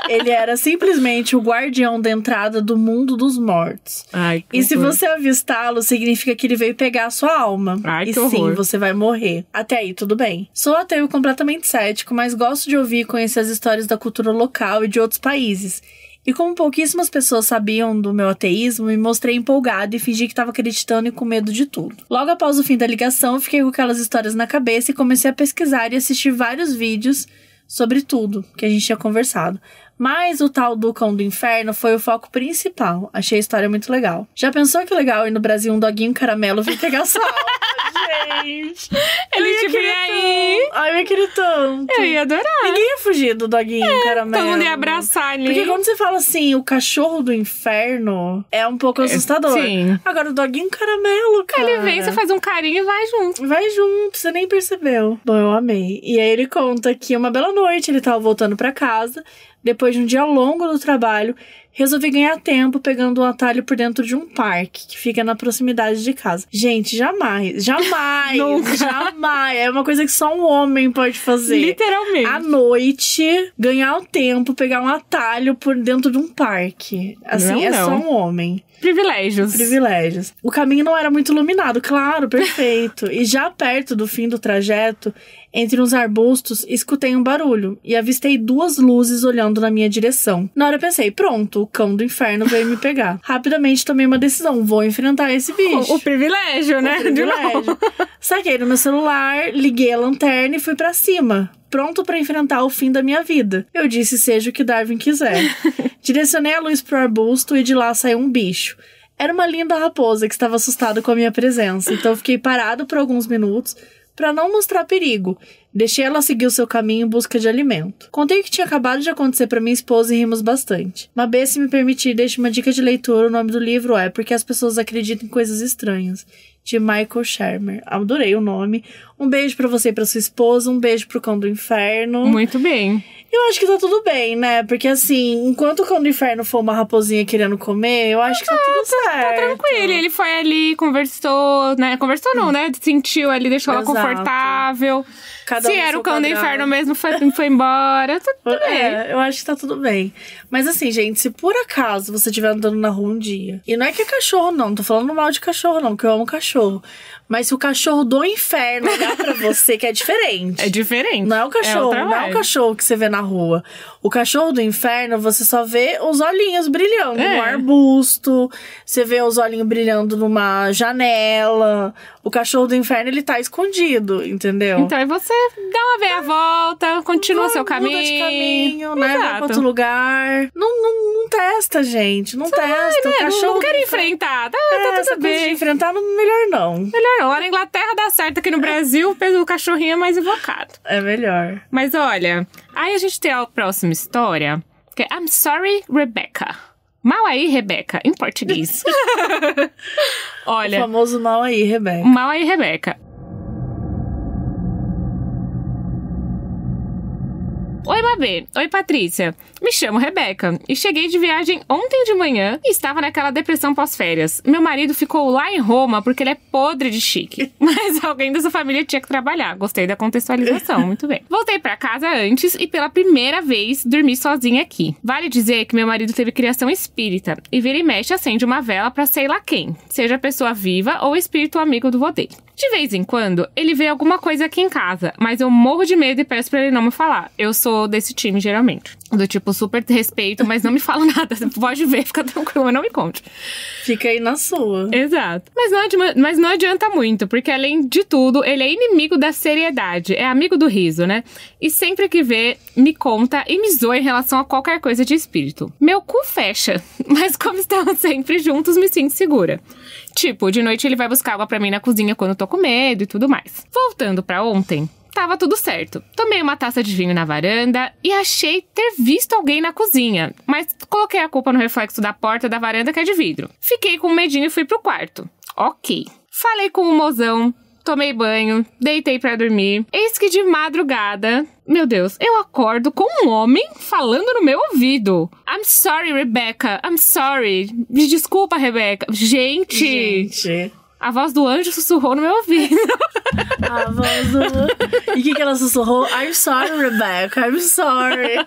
Ele era simplesmente o guardião da entrada do mundo dos mortos. Ai, que e se você avistá-lo, significa que ele veio pegar a sua alma. Ai, e que horror. sim, você vai morrer. Até aí, tudo bem. Sou ateu completamente cético, mas gosto de ouvir e conhecer as histórias da cultura local e de outros países. E como pouquíssimas pessoas sabiam do meu ateísmo, me mostrei empolgada e fingi que estava acreditando e com medo de tudo. Logo após o fim da ligação, fiquei com aquelas histórias na cabeça e comecei a pesquisar e assistir vários vídeos sobre tudo que a gente tinha conversado. Mas o tal do Cão do Inferno foi o foco principal. Achei a história muito legal. Já pensou que legal ir no Brasil um doguinho caramelo vir pegar sua alma, gente? Ele te vê aí. Ai, eu ia querer tanto. Eu ia adorar. Ninguém ia fugir do doguinho caramelo. Todo mundo ia abraçar ali. Porque quando você fala assim, o cachorro do inferno, é um pouco assustador. Sim. Agora, o doguinho caramelo, cara. Ele vem, você faz um carinho e vai junto. Vai junto, você nem percebeu. Bom, eu amei. E aí ele conta que uma bela noite ele tava voltando pra casa. Depois de um dia longo do trabalho, resolvi ganhar tempo pegando um atalho por dentro de um parque que fica na proximidade de casa. Gente, jamais, jamais. É uma coisa que só um homem pode fazer. Literalmente. À noite, ganhar um tempo, pegar um atalho por dentro de um parque. Assim, não. Só um homem. Privilégios. O caminho não era muito iluminado, claro, perfeito. E já perto do fim do trajeto, entre uns arbustos, escutei um barulho e avistei 2 luzes olhando na minha direção. Na hora eu pensei, pronto, o Cão do Inferno veio me pegar. Rapidamente tomei uma decisão, vou enfrentar esse bicho. O privilégio, né? O privilégio. Saquei no meu celular, liguei a lanterna e fui pra cima. Pronto pra enfrentar o fim da minha vida. Eu disse, seja o que Darwin quiser. Direcionei a luz pro arbusto e de lá saiu um bicho. Era uma linda raposa que estava assustada com a minha presença, então fiquei parado por alguns minutos pra não mostrar perigo. Deixei ela seguir o seu caminho em busca de alimento. Contei o que tinha acabado de acontecer pra minha esposa e rimos bastante. Mabê, se me permitir, deixe uma dica de leitura. O nome do livro é Porque as Pessoas Acreditam em Coisas Estranhas, de Michael Shermer. Adorei o nome. Um beijo pra você e pra sua esposa. Um beijo pro Cão do Inferno. Muito bem. Eu acho que tá tudo bem, né? Porque assim, enquanto o Cão do Inferno for uma raposinha querendo comer, eu acho que tá tudo certo. Tá tranquilo. Ele foi ali, conversou, né? Conversou não, né? Sentiu ali, deixou ela confortável. Se era o Cão do Inferno mesmo, foi embora. Tudo bem. Eu acho que tá tudo bem. Mas assim, gente, se por acaso você estiver andando na rua um dia, e não é que é cachorro, não tô falando mal de cachorro, não, porque eu amo cachorro. Mas se o cachorro do inferno olhar pra você, que é diferente. É diferente. Não é o cachorro, não é o cachorro que você vê na rua. O cachorro do inferno, você só vê os olhinhos brilhando no arbusto. Você vê os olhinhos brilhando numa janela. O cachorro do inferno, ele tá escondido, entendeu? Então aí você dá uma meia volta, continua seu caminho. Muda de caminho, né? Vai pra outro lugar. Não testa, gente. Não testa. Né? O cachorro não quero enfrentar. Tá tudo bem. De enfrentar, melhor não. Melhor não. Lá na Inglaterra dá certo, aqui no Brasil o cachorrinho é mais invocado. É melhor. Mas olha, aí a gente tem a próxima história, que é I'm Sorry, Rebecca. Mal aí, Rebeca, em português. Olha. O famoso mal aí, Rebeca. Mal aí, Rebeca. Oi, Mabê. Oi, Patrícia. Me chamo Rebeca e cheguei de viagem ontem de manhã e estava naquela depressão pós-férias. Meu marido ficou lá em Roma porque ele é podre de chique. Mas alguém dessa família tinha que trabalhar. Gostei da contextualização, muito bem. Voltei pra casa antes e pela primeira vez dormi sozinha aqui. Vale dizer que meu marido teve criação espírita e vira e mexe acende uma vela pra sei lá quem, seja pessoa viva ou espírito amigo do vô dele. De vez em quando, ele vê alguma coisa aqui em casa, mas eu morro de medo e peço pra ele não me falar. Eu sou desse time, geralmente. Do tipo, super respeito, mas não me fala nada. Pode ver, fica tranquilo, mas não me conte. Fica aí na sua. Exato. Mas não adianta muito, porque além de tudo, ele é inimigo da seriedade. É amigo do riso, né? E sempre que vê, me conta e me zoa em relação a qualquer coisa de espírito. Meu cu fecha, mas como estamos sempre juntos, me sinto segura. Tipo, de noite ele vai buscar água pra mim na cozinha quando eu tô com medo e tudo mais. Voltando pra ontem... Tava tudo certo. Tomei uma taça de vinho na varanda e achei ter visto alguém na cozinha. Mas coloquei a culpa no reflexo da porta da varanda que é de vidro. Fiquei com medinho e fui pro quarto. Ok. Falei com o mozão, tomei banho, deitei pra dormir. Eis que de madrugada, meu Deus, eu acordo com um homem falando no meu ouvido. I'm sorry, Rebecca. I'm sorry. Me desculpa, Rebecca. Gente. A voz do anjo sussurrou no meu ouvido. A voz do... E o que ela sussurrou? I'm sorry, Rebecca. I'm sorry.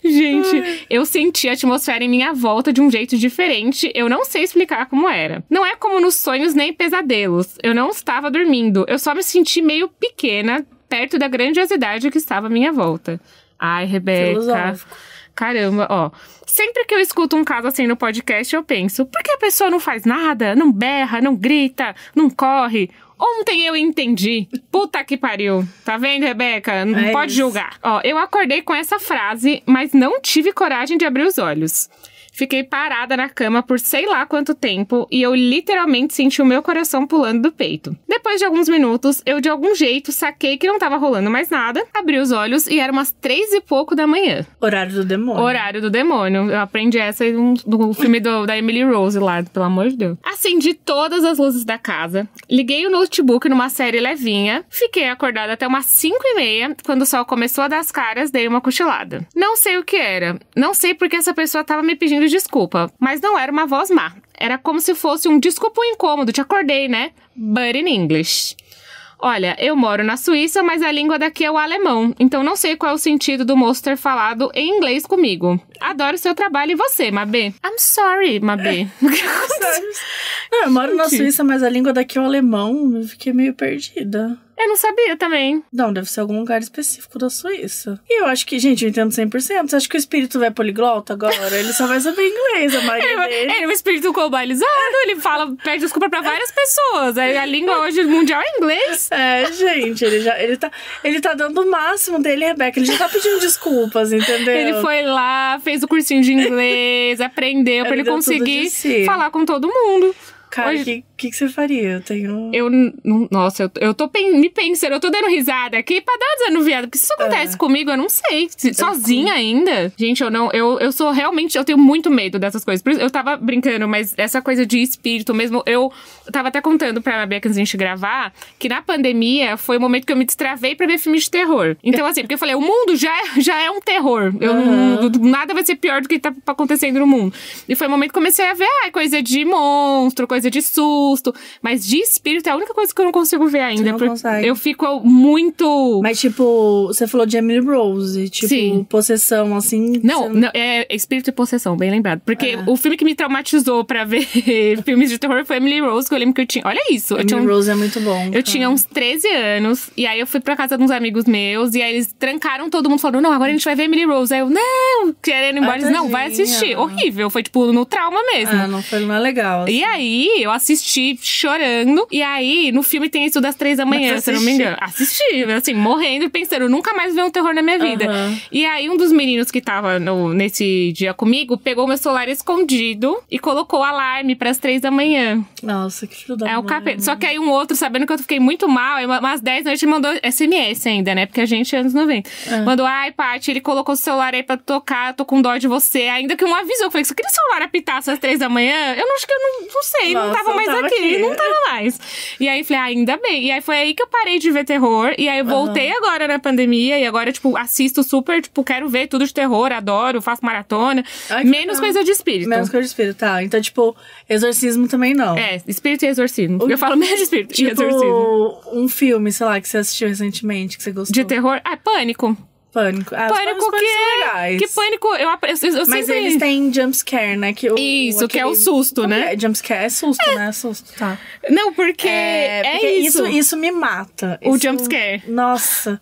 Gente, eu senti a atmosfera em minha volta de um jeito diferente. Eu não sei explicar como era. Não é como nos sonhos nem pesadelos. Eu não estava dormindo. Eu só me senti meio pequena, perto da grandiosidade que estava à minha volta. Ai, Rebeca. Filosófico. Caramba, ó. Sempre que eu escuto um caso assim no podcast, eu penso, por que a pessoa não faz nada? Não berra, não grita, não corre? Ontem eu entendi. Puta que pariu. Tá vendo, Rebeca? Não pode julgar. Ó, eu acordei com essa frase, mas não tive coragem de abrir os olhos. Fiquei parada na cama por sei lá quanto tempo e eu literalmente senti o meu coração pulando do peito. Depois de alguns minutos, eu de algum jeito saquei que não tava rolando mais nada, abri os olhos e era umas 3 e pouco da manhã. Horário do demônio. Horário do demônio. Eu aprendi essa no filme da Emily Rose lá, pelo amor de Deus. Acendi todas as luzes da casa, liguei o notebook numa série levinha, fiquei acordada até umas 5:30, quando o sol começou a dar as caras, dei uma cochilada. Não sei o que era, não sei porque essa pessoa tava me pedindo desculpa, mas não era uma voz má. Era como se fosse um desculpa incômodo, te acordei, né? But in English. Olha, eu moro na Suíça, mas a língua daqui é o alemão, então não sei qual é o sentido do moço ter falado em inglês comigo. Adoro seu trabalho e você, Mabê. I'm sorry, Mabê. Não, eu moro na Suíça, mas a língua daqui é o alemão. Eu fiquei meio perdida. Eu não sabia também. Não, deve ser algum lugar específico da Suíça. E eu acho que, gente, eu entendo 100%. Você acha que o espírito vai poliglota agora? Ele só vai saber inglês, a maioria dele. Ele é um espírito globalizado, ele pede desculpa pra várias pessoas. A língua hoje mundial é inglês. É, gente, ele tá dando o máximo dele, Rebeca. Ele já tá pedindo desculpas, entendeu? Ele foi lá, fez o cursinho de inglês, aprendeu pra ele conseguir falar com todo mundo. Cara, o que você faria? Nossa, eu tô me pensando, eu tô dando risada aqui pra dar desanuviada, porque se isso acontece comigo, eu não sei. Sozinha ainda. Gente, eu sou realmente, eu tenho muito medo dessas coisas. Por isso, eu tava brincando, mas essa coisa de espírito mesmo, eu tava até contando pra Beca antes de a gente gravar, que na pandemia foi o momento que eu me destravei pra ver filmes de terror. Então, assim, porque eu falei, o mundo já é um terror. Nada vai ser pior do que tá acontecendo no mundo. E foi o momento que eu comecei a ver, coisa de monstro, coisa de susto, mas de espírito é a única coisa que eu não consigo ver ainda. Você não consegue. Eu fico muito... Mas, tipo, você falou de Emily Rose, tipo, sim. Possessão, assim... Não, é espírito e possessão, bem lembrado. Porque o filme que me traumatizou pra ver filmes de terror foi Emily Rose, que eu lembro que eu tinha... Olha isso! Emily Rose é muito bom. Eu tinha uns 13 anos, e aí eu fui pra casa de uns amigos meus, e aí eles trancaram todo mundo, falando, não, agora a gente vai ver Emily Rose. Aí eu, não, querendo ir embora, eles, não, vai assistir. Horrível, foi tipo no trauma mesmo. Não é legal. Assim. E aí, eu assisti chorando. E aí, no filme tem isso das 3 da manhã, se eu não me engano. Assisti, assim, morrendo e pensando, nunca mais ver um terror na minha vida. E aí, um dos meninos que tava nesse dia comigo pegou meu celular escondido e colocou alarme pras 3 da manhã. Nossa, que filho da mãe. É o capeta. Só que aí um outro, sabendo que eu fiquei muito mal, umas 10 da noite mandou SMS ainda, né? Porque a gente é anos 90. Mandou, ai, Paty, ele colocou o celular aí pra tocar, eu tô com dó de você. Ainda que um avisou, eu falei, se aquele celular apitasse às 3 da manhã, eu acho que eu não sei, não tava mais aqui, não tava mais. E aí, falei, ainda bem. E aí, foi aí que eu parei de ver terror. E aí, eu voltei agora na pandemia. E agora, tipo, assisto super, tipo, quero ver tudo de terror, adoro, faço maratona. Menos coisa de espírito. Menos coisa de espírito, tá. Então, tipo, exorcismo também não. É, espírito e exorcismo. Eu falo menos de espírito e exorcismo. Um filme, sei lá, que você assistiu recentemente, que você gostou. De terror? Pânico. Pânico. Pânico que Pânico, eu mas sempre... eles têm jumpscare, né? Isso, que é o susto, né? Jumpscare é susto, né? Susto, tá. Não, porque porque isso. Isso me mata. O jumpscare. Nossa.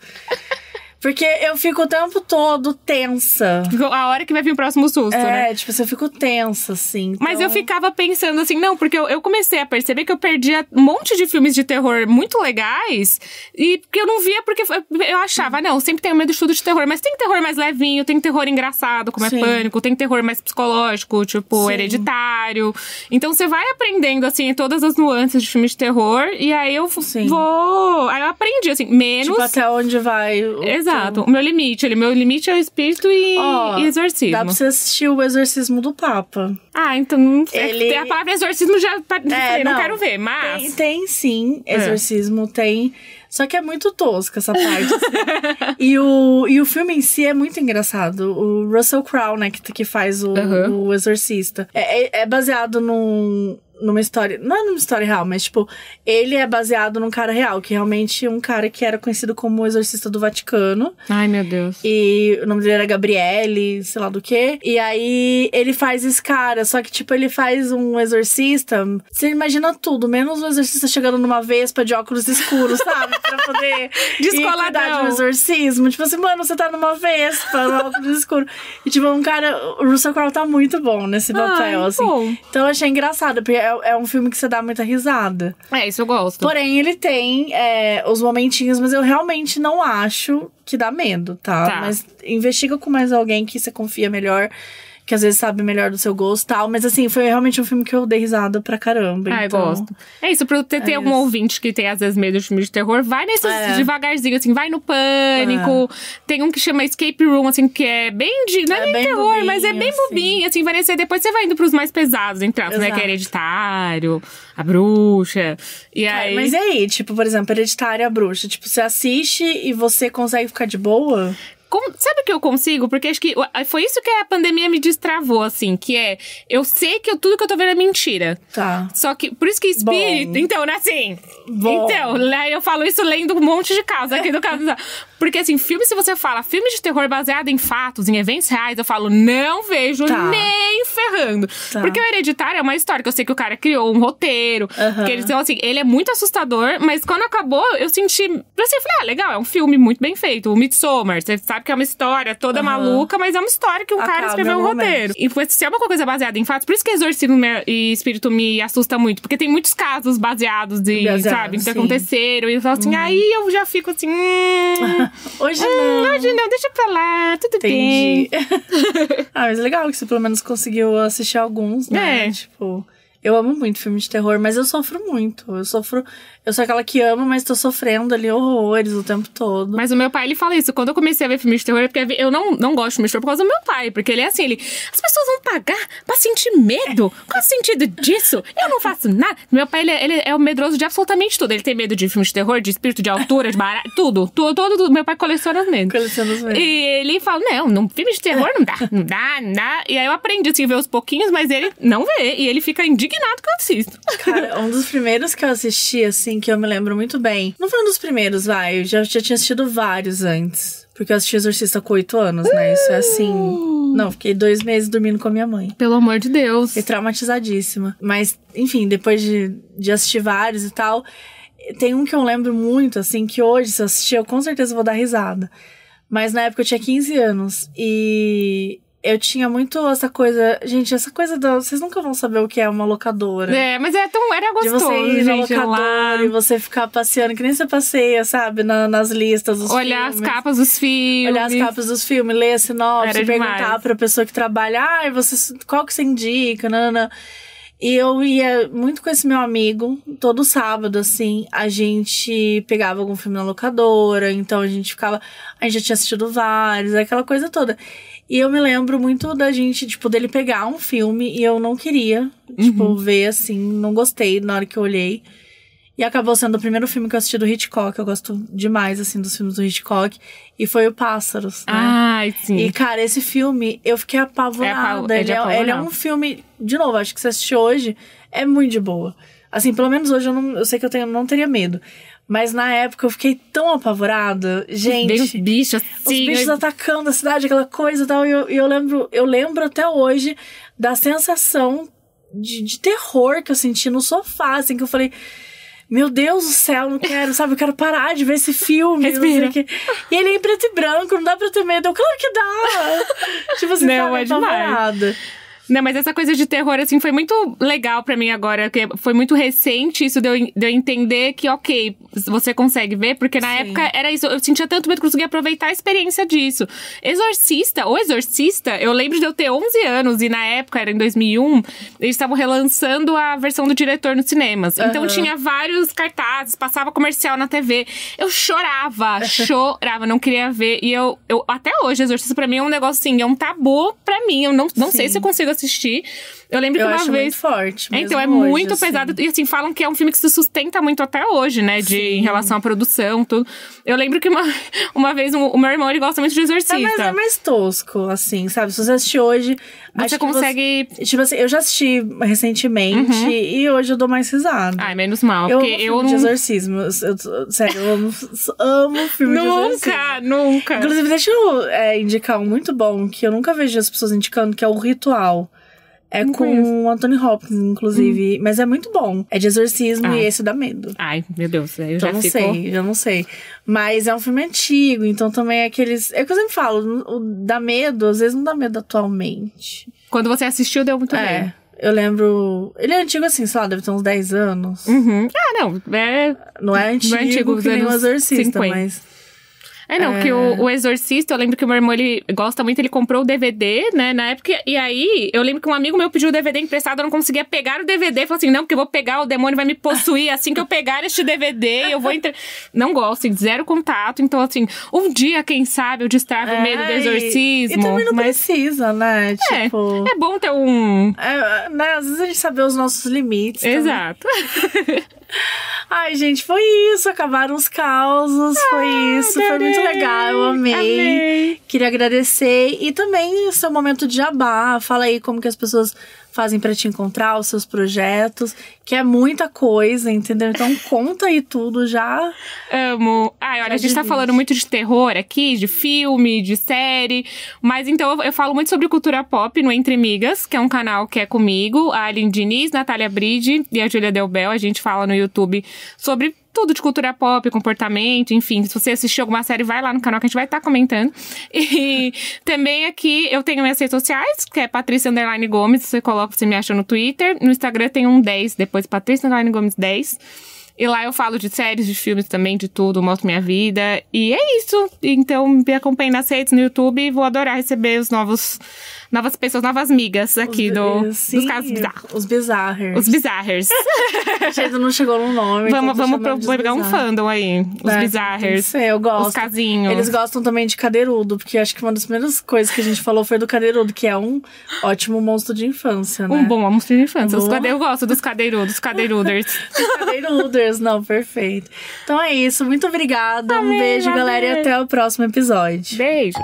Porque eu fico o tempo todo tensa. A hora que vai vir o próximo susto, né? Tipo, eu fico tensa, assim. Então... Mas eu ficava pensando assim, não, porque eu comecei a perceber que eu perdia um monte de filmes de terror muito legais e que eu não via porque eu achava, não, sempre tenho medo de tudo de terror, mas tem terror mais levinho, tem terror engraçado, como é Pânico, tem terror mais psicológico, tipo Hereditário. Então você vai aprendendo, assim, todas as nuances de filmes de terror e aí eu Aí eu aprendi, assim, menos... Tipo, até onde vai... Exato. O meu limite. Meu limite é o espírito e exorcismo. Dá pra você assistir o Exorcismo do Papa. Ah, então... A palavra exorcismo já... não quero ver, mas... Tem sim. Exorcismo tem... Só que é muito tosca essa parte. Assim. E o filme em si é muito engraçado. O Russell Crowe, né, que faz o Exorcista. É baseado numa história... Não é numa história real, mas, tipo... Ele é baseado num cara real. Que realmente é um cara que era conhecido como o Exorcista do Vaticano. Ai, meu Deus. E o nome dele era Gabriele, sei lá do quê. E aí, ele faz esse cara. Só que, tipo, ele faz um exorcista... Você imagina tudo. Menos um exorcista chegando numa vespa de óculos escuros, sabe? Pra poder... Descoladão. De um exorcismo. Tipo assim, mano, você tá numa vespa, no óculos escuro. E, tipo, um cara... O Russell Crowe tá muito bom nesse papel, assim. Bom. Então, eu achei engraçado. Porque é um filme que você dá muita risada. Isso eu gosto. Porém, ele tem os momentinhos, mas eu realmente não acho que dá medo, tá? Mas investiga com mais alguém que você confia melhor, que às vezes sabe melhor do seu gosto e tal. Mas assim, foi realmente um filme que eu dei risada pra caramba. Eu gosto. É isso, pra ter algum ouvinte que tem às vezes medo de filme de terror, vai nesses devagarzinho, assim, vai no Pânico. Tem um que chama Escape Room, assim, que é bem não é bem terror, bobinho, mas é bem bobinho, assim, vai nesse, depois você vai indo pros mais pesados, entre aspas, né? Que é Hereditário, A Bruxa. E aí... Mas e aí, tipo, por exemplo, Hereditário, A Bruxa, tipo, você assiste e você consegue ficar de boa? Sabe o que eu consigo? Porque acho que foi isso que a pandemia me destravou, assim. Que eu sei que tudo que eu tô vendo é mentira. Tá. Só que, por isso que espírito... Então, né, assim... Então, eu falo isso lendo um monte de casos aqui do caso. Porque, assim, se você fala filme de terror baseado em fatos, em eventos reais, eu falo, não vejo nem ferrando. Tá. Porque o Hereditário é uma história que eu sei que o cara criou um roteiro. Então, assim, ele é muito assustador, mas quando acabou, eu senti... Eu falei, legal, é um filme muito bem feito. O Midsommar, você sabe que é uma história toda maluca, mas é uma história que um cara escreveu um roteiro. E se é uma coisa baseada em fatos, por isso que exorcismo e espírito me assusta muito. Porque tem muitos casos baseados em, sabe, que aconteceram. E eu falo assim, aí eu já fico assim... Hoje não, deixa pra lá, tudo bem. Mas é legal que você pelo menos conseguiu assistir alguns, né? Tipo, eu amo muito filme de terror, mas eu sofro muito. Eu sou aquela que ama, mas tô sofrendo ali horrores o tempo todo. Mas o meu pai, ele fala isso. Quando eu comecei a ver filme de terror, é porque eu não gosto de filme de terror por causa do meu pai. Porque ele é assim, as pessoas vão pagar pra sentir medo? Qual é o sentido disso? Eu não faço nada. Meu pai, ele é o medroso de absolutamente tudo. Ele tem medo de filme de terror, de espírito, de altura, de baralho, tudo. Meu pai coleciona os medos. E ele fala, não, filme de terror não dá. E aí eu aprendi, assim, a ver aos pouquinhos, mas ele não vê. E ele fica indignado que eu assisto. Cara, um dos primeiros que eu assisti, assim, que eu me lembro muito bem. Não foi um dos primeiros, eu já tinha assistido vários antes. Porque eu assisti Exorcista com 8 anos, né? Isso é assim... Não, fiquei 2 meses dormindo com a minha mãe. Pelo amor de Deus. Fiquei traumatizadíssima. Mas, enfim, depois de assistir vários e tal... Tem um que eu lembro muito, assim, que hoje, se eu assistir, eu com certeza vou dar risada. Mas na época eu tinha 15 anos. E... eu tinha muito essa coisa... Gente, essa coisa vocês nunca vão saber o que é uma locadora. Mas era gostoso, de você ir na gente, locadora lá. E você ficar passeando, que nem você passeia, sabe? nas listas dos Olhar filmes. as capas dos filmes. Olhar as capas dos filmes, ler a sinopse, Era perguntar demais. pra pessoa que trabalha. Qual que você indica? Nanana. E eu ia muito com esse meu amigo, todo sábado, assim, a gente pegava algum filme na locadora, então a gente já tinha assistido vários, aquela coisa toda. E eu me lembro muito da gente, tipo, dele pegar um filme e eu não queria, tipo, ver, assim, não gostei na hora que eu olhei. E acabou sendo o primeiro filme que eu assisti do Hitchcock. Eu gosto demais, assim, dos filmes do Hitchcock. E foi o Pássaros, né? Ai, sim. E, cara, esse filme, eu fiquei apavorada. Ele é um filme... De novo, acho que você assistir hoje, é muito de boa. Assim, pelo menos hoje eu sei que eu não teria medo. Mas na época eu fiquei tão apavorada. Gente... Veio os bichos, assim... Os bichos atacando a cidade, aquela coisa e tal. E eu lembro até hoje da sensação de terror que eu senti no sofá, assim, que eu falei... meu Deus do céu, não quero, sabe? Eu quero parar de ver esse filme. Respira. E ele é em preto e branco, não dá pra ter medo. Eu, claro que dá! Tipo assim, não, sabe, é demais. Não, mas essa coisa de terror, assim, foi muito legal pra mim agora, que foi muito recente isso de eu entender que, ok, você consegue ver, porque na época era isso, eu sentia tanto medo que eu conseguia aproveitar a experiência disso. Exorcista, eu lembro de eu ter 11 anos, e na época, era em 2001, eles estavam relançando a versão do diretor nos cinemas. Então tinha vários cartazes, passava comercial na TV. Eu chorava, não queria ver. E eu até hoje, Exorcista pra mim é um negócio assim, é um tabu pra mim, eu não sei se eu consigo assistir. Eu lembro que uma vez... muito forte mesmo. Então, é hoje, muito assim. pesado. E assim, falam que é um filme que se sustenta muito até hoje, né? Em relação à produção, tudo. Eu lembro que uma vez o meu irmão, ele gosta muito de Exorcista. Mas é mais tosco, assim, sabe? Se você assistir hoje... Você consegue... Tipo assim, eu já assisti recentemente e hoje eu dou mais risada. Ai, menos mal. Eu porque amo eu filme não... de exorcismo. Sério, eu amo filme de exorcismo. Nunca. Inclusive, deixa eu indicar um muito bom, que eu nunca vejo as pessoas indicando, que é O Ritual. É não com o Anthony Hopkins, inclusive. Mas é muito bom. É de exorcismo e esse dá medo. Ai, meu Deus. Eu então, já não sei. Mas é um filme antigo, então também é aqueles... É o que eu sempre falo, dá medo, às vezes não dá medo atualmente. Quando você assistiu, deu muito medo. Eu lembro... Ele é antigo assim, sei lá, deve ter uns 10 anos. Não. Não é antigo que nem o Exorcista, 50. Mas... que o Exorcista, eu lembro que o meu irmão, ele gosta muito, ele comprou o DVD, né, na época, e aí, eu lembro que um amigo meu pediu o DVD emprestado, eu não conseguia pegar o DVD, falou assim, não, porque eu vou pegar, o demônio vai me possuir, assim que eu pegar este DVD, eu vou... Não gosto, zero contato, então assim, um dia, quem sabe, eu destravo o medo do exorcismo. E também não precisa, né, tipo... É bom ter um... né, às vezes a gente saber os nossos limites. Exato. Ai, gente, foi isso. Acabaram os causos. Foi isso. Foi muito legal. Eu amei. Queria agradecer. E também seu momento de jabá. Fala aí como que as pessoas fazem pra te encontrar, os seus projetos. Que é muita coisa, entendeu? Então conta aí tudo já. Amo. Ai, olha, a gente tá falando muito de terror aqui, de filme, de série. Mas então eu falo muito sobre cultura pop no Entre Migas, que é um canal que é comigo, a Aline Diniz, Natália Bride e a Júlia Delbel. A gente fala no YouTube sobre tudo de cultura pop, comportamento, enfim. Se você assistiu alguma série, vai lá no canal que a gente vai estar comentando. E também aqui eu tenho minhas redes sociais, que é Patrícia_Gomes. Você me acha no Twitter. No Instagram tem um 10, depois Patrícia_Gomes 10. E lá eu falo de séries, de filmes também, de tudo, mostro minha vida. E é isso. Então me acompanhe nas redes, no YouTube. E vou adorar receber novas pessoas, novas migas aqui dos casos bizarros. Os bizarros. Os bizarros. A gente ainda não chegou no nome. Vamos pegar um fandom aí. Os bizarros. Eu gosto. Os casinhos. Eles gostam também de cadeirudo, porque acho que uma das primeiras coisas que a gente falou foi do cadeirudo, que é um ótimo monstro de infância, né? Um bom monstro de infância. Eu gosto dos cadeiruders. Cadeiruders, não, perfeito. Então é isso. Muito obrigada. Amém, um beijo, galera, e até o próximo episódio. Beijo.